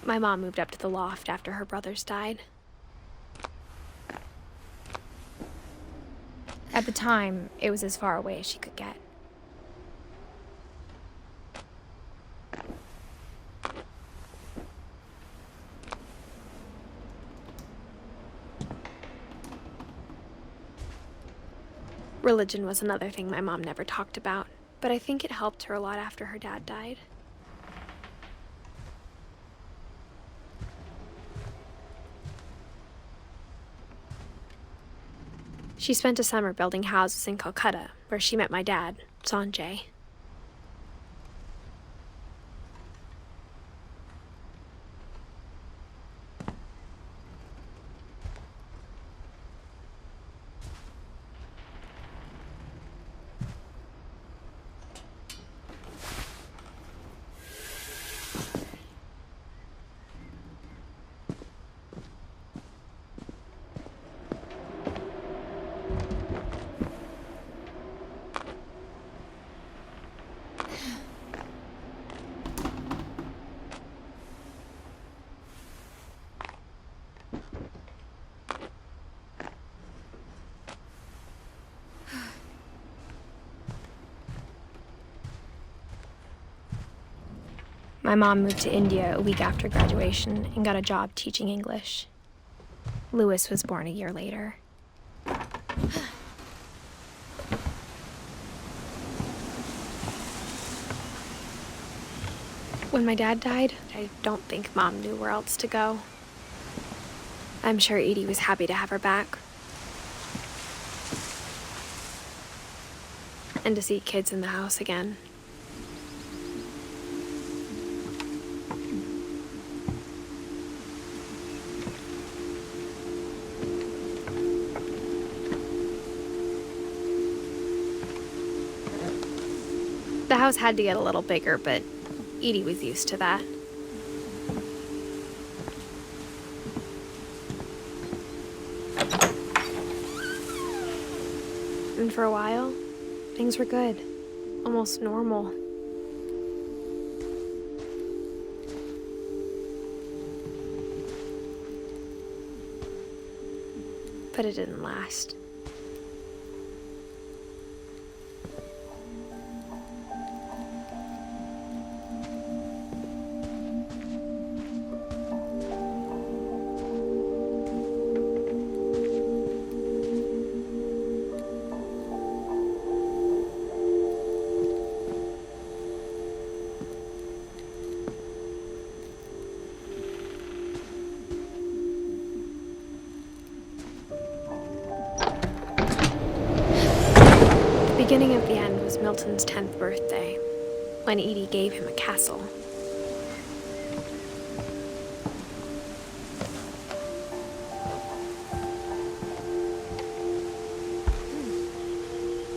My mom moved up to the loft after her brothers died. At the time, it was as far away as she could get. Religion was another thing my mom never talked about, but I think it helped her a lot after her dad died. She spent a summer building houses in Calcutta, where she met my dad, Sanjay. My mom moved to India a week after graduation and got a job teaching English. Louis was born a year later. When my dad died, I don't think Mom knew where else to go. I'm sure Edie was happy to have her back. And to see kids in the house again. The house had to get a little bigger, but Edie was used to that. And for a while, things were good, almost normal. But it didn't last. The beginning of the end was Milton's 10th birthday, when Edie gave him a castle.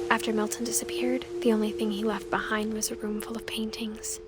After Milton disappeared, the only thing he left behind was a room full of paintings.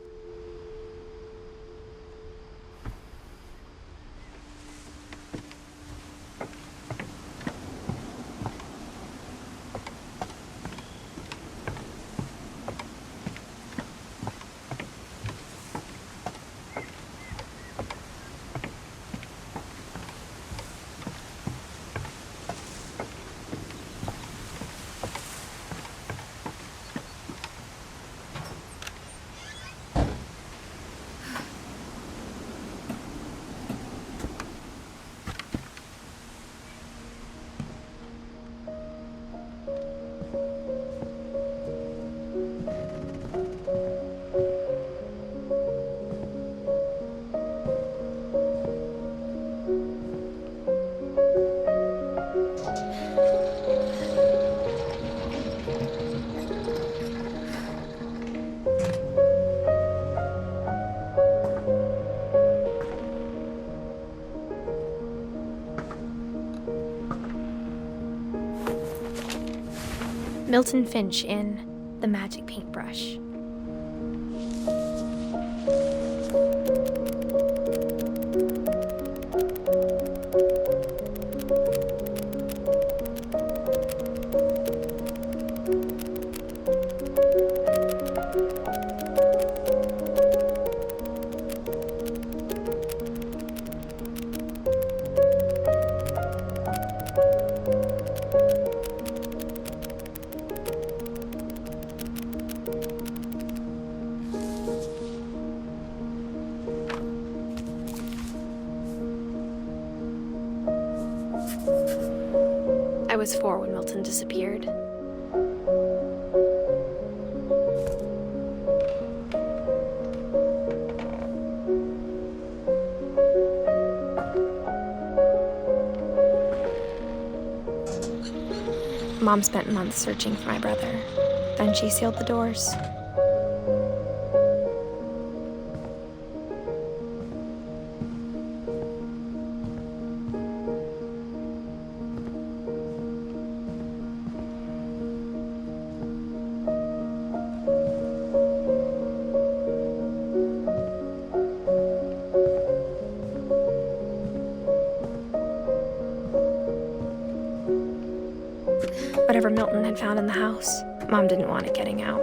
Milton Finch in The Magic Paintbrush. I was 4 when Milton disappeared. Mom spent months searching for my brother. Then she sealed the doors. Whatever Milton had found in the house, Mom didn't want it getting out.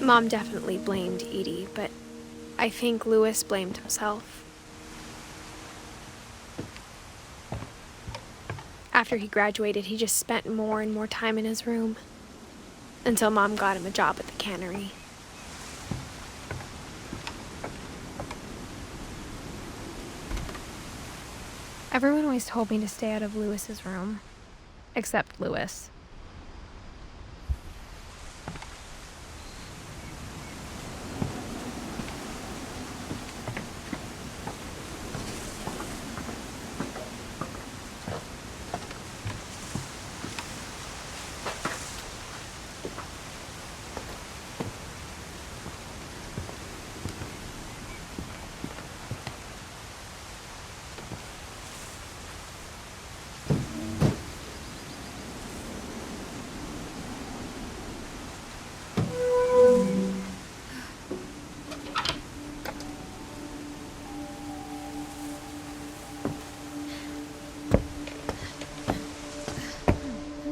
Mom definitely blamed Edie, but I think Louis blamed himself. After he graduated, he just spent more and more time in his room, until Mom got him a job at the cannery. Everyone always told me to stay out of Louis's room, except Louis.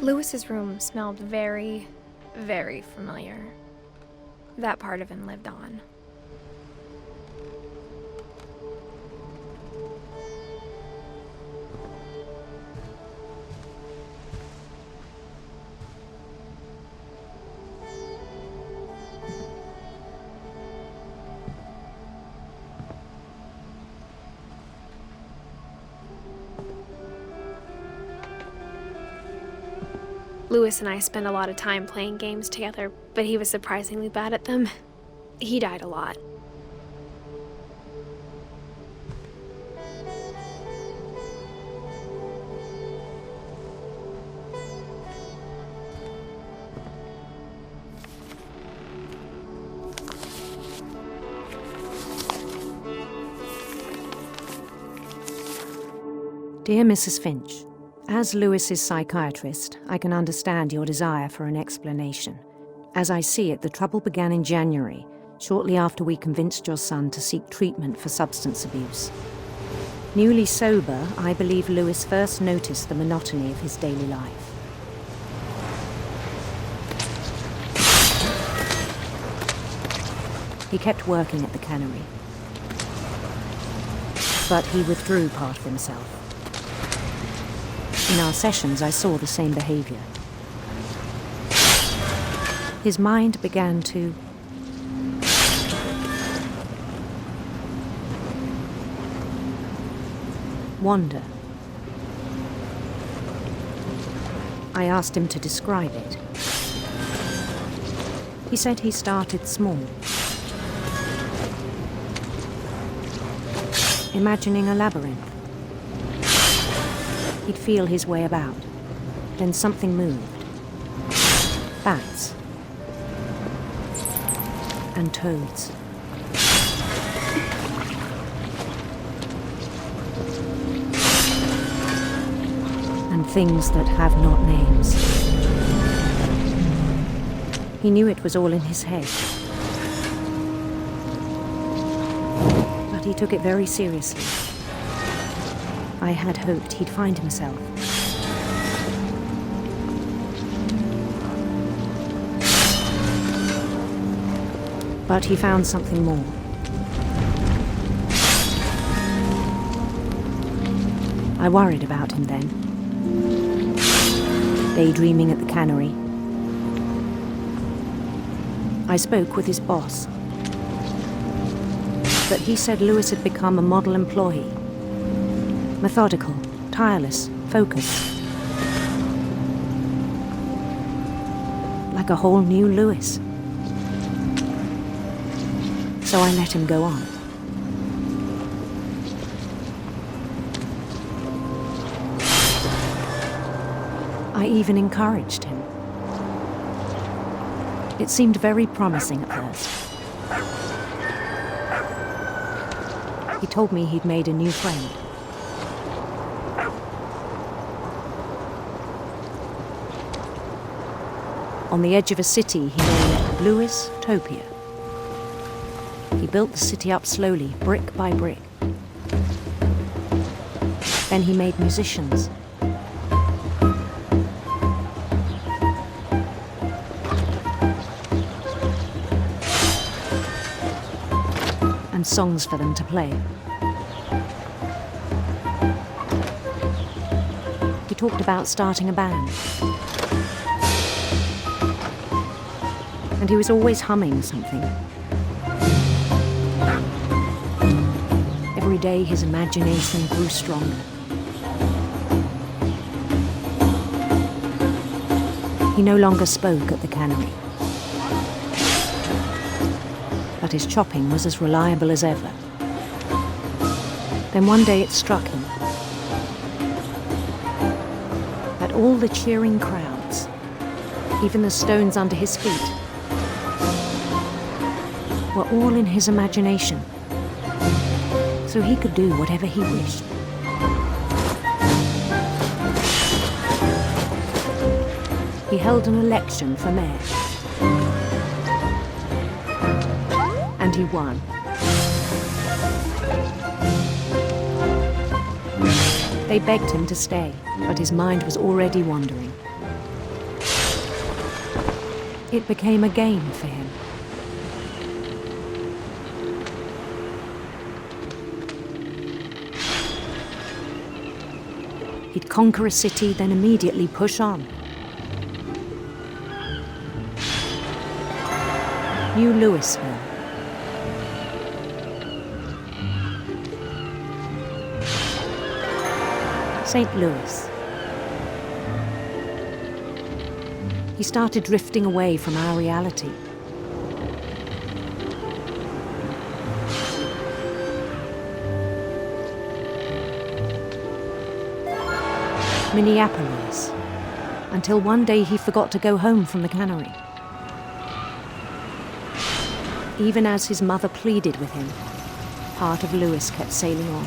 Louis's room smelled very, very familiar. That part of him lived on. Louis and I spent a lot of time playing games together, but he was surprisingly bad at them. He died a lot. Dear Mrs. Finch, as Louis's psychiatrist, I can understand your desire for an explanation. As I see it, the trouble began in January, shortly after we convinced your son to seek treatment for substance abuse. Newly sober, I believe Louis first noticed the monotony of his daily life. He kept working at the cannery, but he withdrew part of himself. In our sessions, I saw the same behavior. His mind began to wander. I asked him to describe it. He said he started small, imagining a labyrinth. He'd feel his way about. Then something moved. Bats. And toads. And things that have not names. He knew it was all in his head. But he took it very seriously. I had hoped he'd find himself. But he found something more. I worried about him then. Daydreaming at the cannery. I spoke with his boss. But he said Louis had become a model employee. Methodical, tireless, focused. Like a whole new Louis. So I let him go on. I even encouraged him. It seemed very promising at first. He told me he'd made a new friend. On the edge of a city he named Louis-topia. He built the city up slowly, brick by brick. Then he made musicians. and songs for them to play. He talked about starting a band. And he was always humming something. Every day his imagination grew stronger. He no longer spoke at the cannery. But his chopping was as reliable as ever. Then one day it struck him that all the cheering crowds, even the stones under his feet, were all in his imagination, so he could do whatever he wished. He held an election for mayor, and he won. They begged him to stay, but his mind was already wandering. It became a game for him. He'd conquer a city, then immediately push on. New Louisville. St. Louis. He started drifting away from our reality. Minneapolis, until one day he forgot to go home from the cannery. Even as his mother pleaded with him, part of Louis kept sailing on.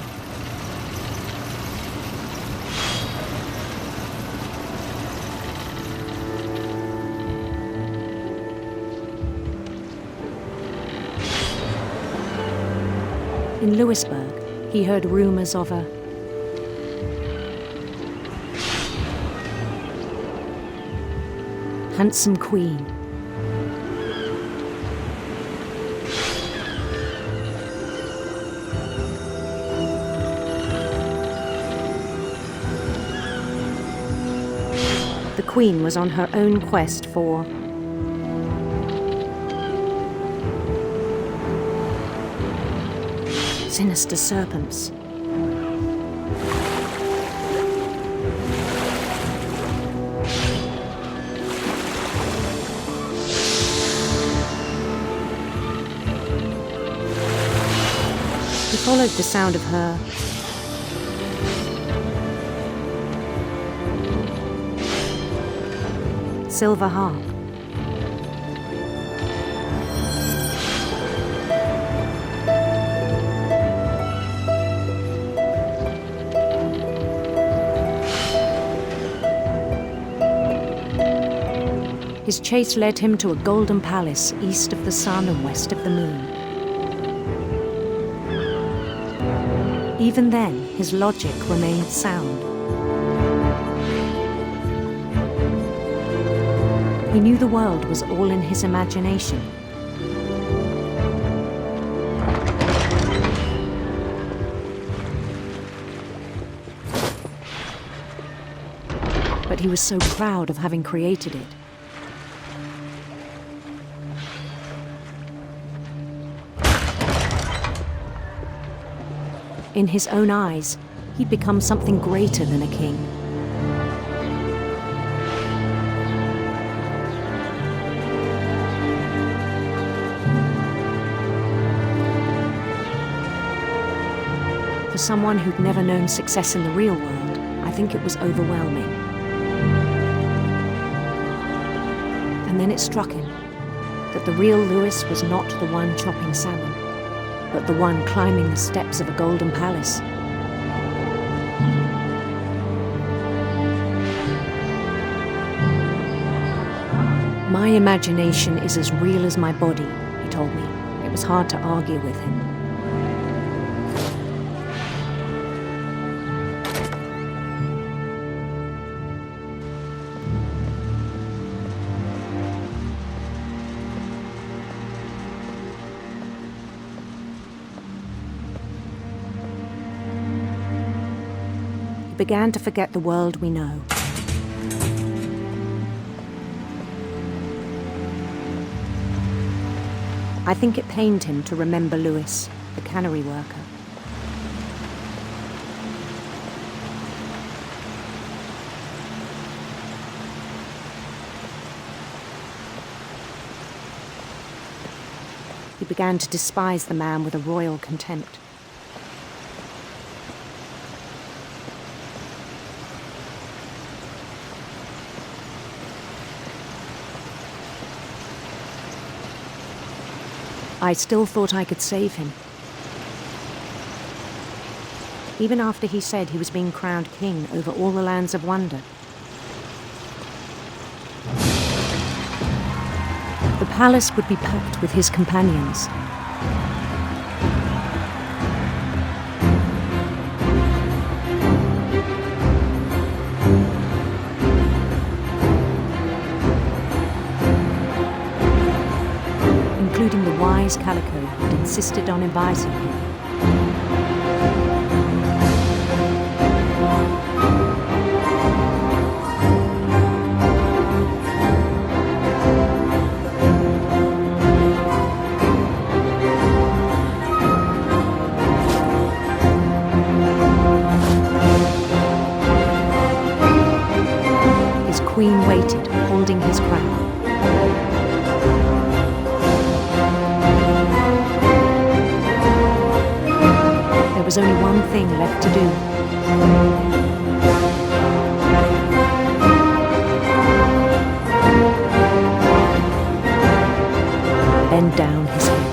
In Louisburg, he heard rumors of a handsome queen. The queen was on her own quest for sinister serpents. He followed the sound of her silver harp. His chase led him to a golden palace east of the sun and west of the moon. Even then, his logic remained sound. He knew the world was all in his imagination. But he was so proud of having created it. In his own eyes, he'd become something greater than a king. For someone who'd never known success in the real world, I think it was overwhelming. And then it struck him that the real Louis was not the one chopping salmon, but the one climbing the steps of a golden palace. My imagination is as real as my body, he told me. It was hard to argue with him. began to forget the world we know. I think it pained him to remember Lewis, the cannery worker. He began to despise the man with a royal contempt. I still thought I could save him. Even after he said he was being crowned king over all the lands of wonder. The palace would be packed with his companions. Including the wise Calico who had insisted on advising him. His queen waited, holding his crown. There was only one thing left to do. Bend down his head.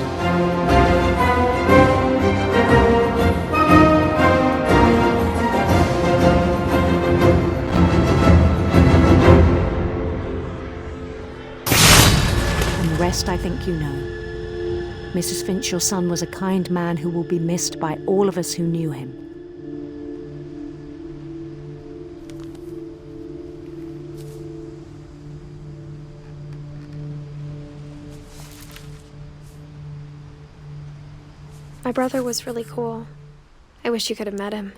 And the rest I think you know. Mrs. Finch, your son was a kind man who will be missed by all of us who knew him. My brother was really cool. I wish you could have met him.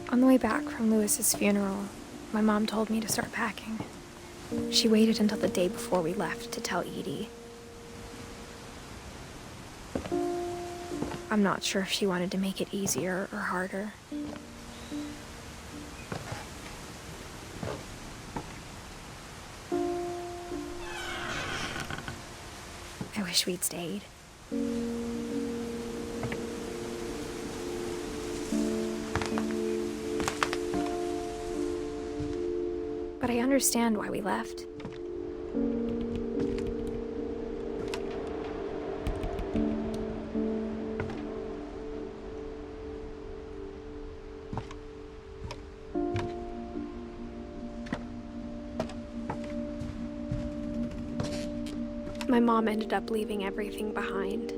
On the way back from Lewis's funeral, my mom told me to start packing. She waited until the day before we left to tell Edie. I'm not sure if she wanted to make it easier or harder. I wish we'd stayed. But I understand why we left. My mom ended up leaving everything behind.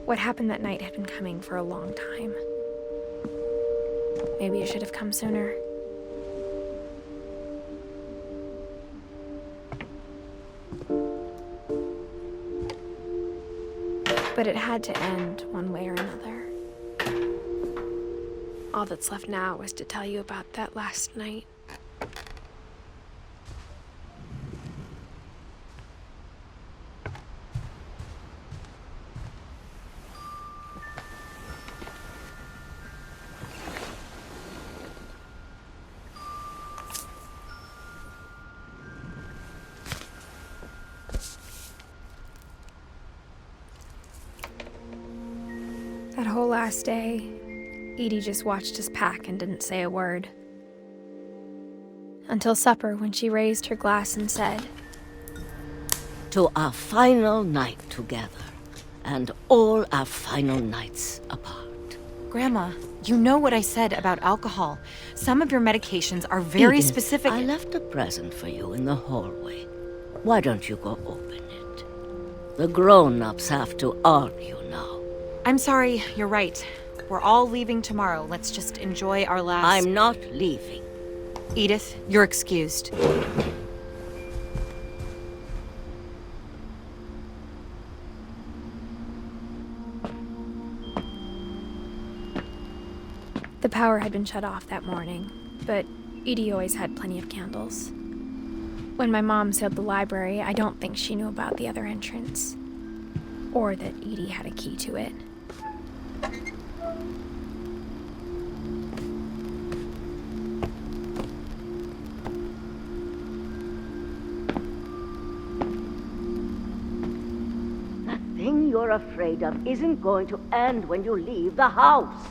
What happened that night had been coming for a long time. Maybe it should have come sooner. But it had to end one way or another. All that's left now is to tell you about that last night. That whole last day, Edie just watched us pack and didn't say a word. until supper when she raised her glass and said, "To our final night together, and all our final nights apart." Grandma, you know what I said about alcohol. Some of your medications are very Edith, specific. I left a present for you in the hallway. Why don't you go open it? The grown-ups have to argue now. I'm sorry, you're right. We're all leaving tomorrow. Let's just enjoy our last... I'm not leaving. Edith, you're excused. The power had been shut off that morning, but Edie always had plenty of candles. When my mom sealed the library, I don't think she knew about the other entrance, or that Edie had a key to it. The thing you're afraid of isn't going to end when you leave the house.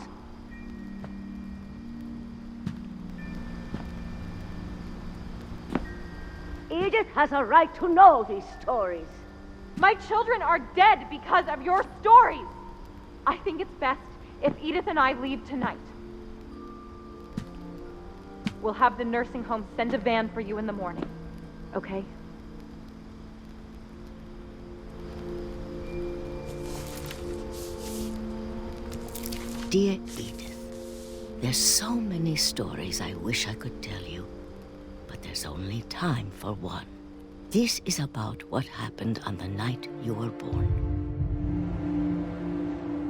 Edith has a right to know these stories. My children are dead because of your stories. I think it's best if Edith and I leave tonight. We'll have the nursing home send a van for you in the morning, okay? Dear Edith, there's so many stories I wish I could tell you, but there's only time for one. This is about what happened on the night you were born.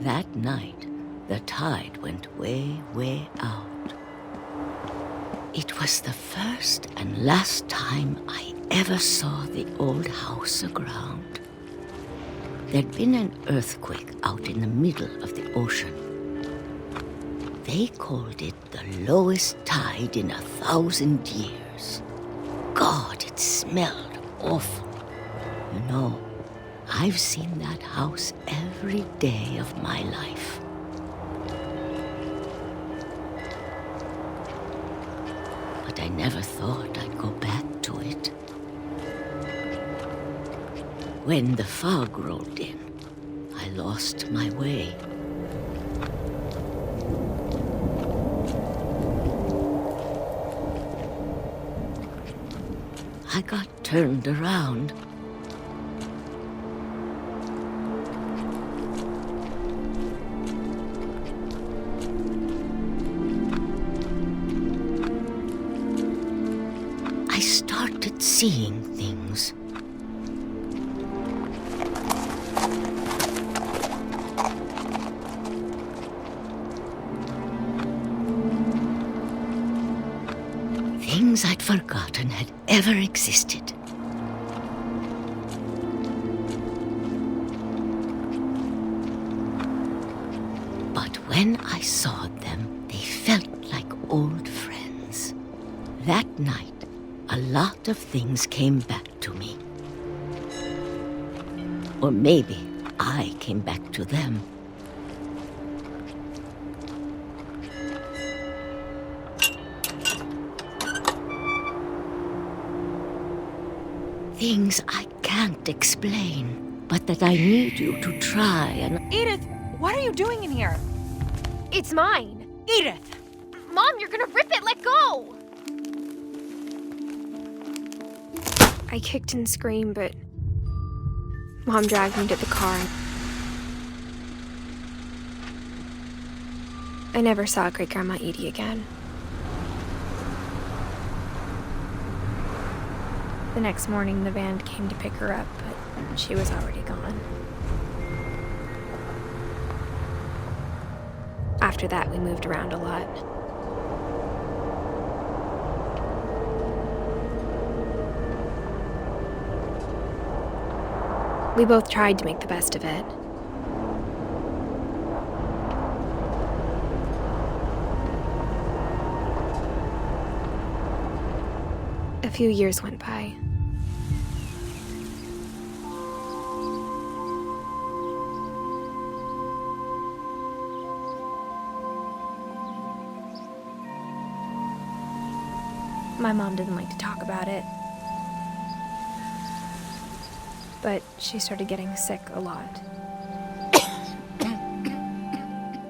That night, the tide went way, way out. It was the first and last time I ever saw the old house aground. There'd been an earthquake out in the middle of the ocean. They called it the lowest tide in 1,000 years. God, it smelled awful. You know, I've seen that house every day of my life. But I never thought I'd go back to it. When the fog rolled in, I lost my way. I got turned around. I started seeing things. Things I'd forgotten had ever existed. But when I saw them, they felt like old friends. That night, a lot of things came back to me. Or maybe I came back to them. Things I can't explain, but that I need you to try and... Edith, what are you doing in here? It's mine! Edith! Mom, you're gonna rip it! Let go! I kicked and screamed, but Mom dragged me to the car. I never saw Great-Grandma Edie again. The next morning, the van came to pick her up, but she was already gone. After that, we moved around a lot. We both tried to make the best of it. A few years went by. My mom didn't like to talk about it. But she started getting sick a lot.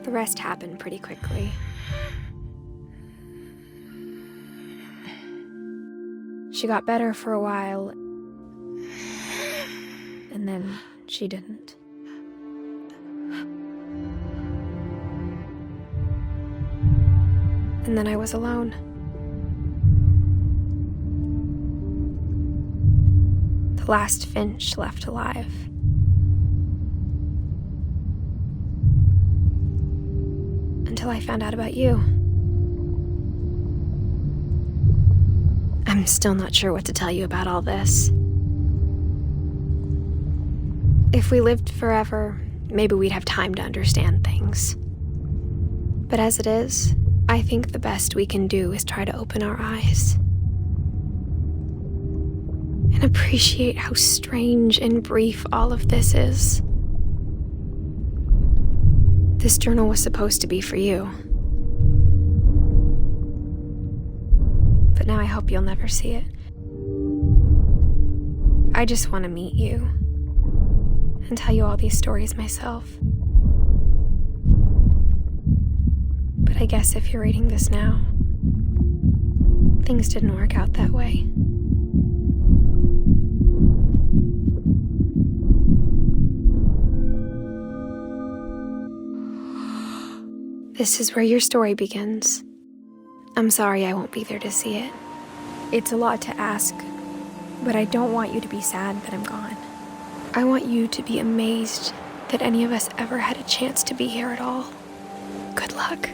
The rest happened pretty quickly. She got better for a while, and then she didn't. And then I was alone. The last Finch left alive. Until I found out about you. I'm still not sure what to tell you about all this. If we lived forever, maybe we'd have time to understand things. But as it is, I think the best we can do is try to open our eyes and appreciate how strange and brief all of this is. This journal was supposed to be for you. But now I hope you'll never see it. I just want to meet you and tell you all these stories myself. But I guess if you're reading this now, things didn't work out that way. This is where your story begins. I'm sorry I won't be there to see it. It's a lot to ask, but I don't want you to be sad that I'm gone. I want you to be amazed that any of us ever had a chance to be here at all. Good luck.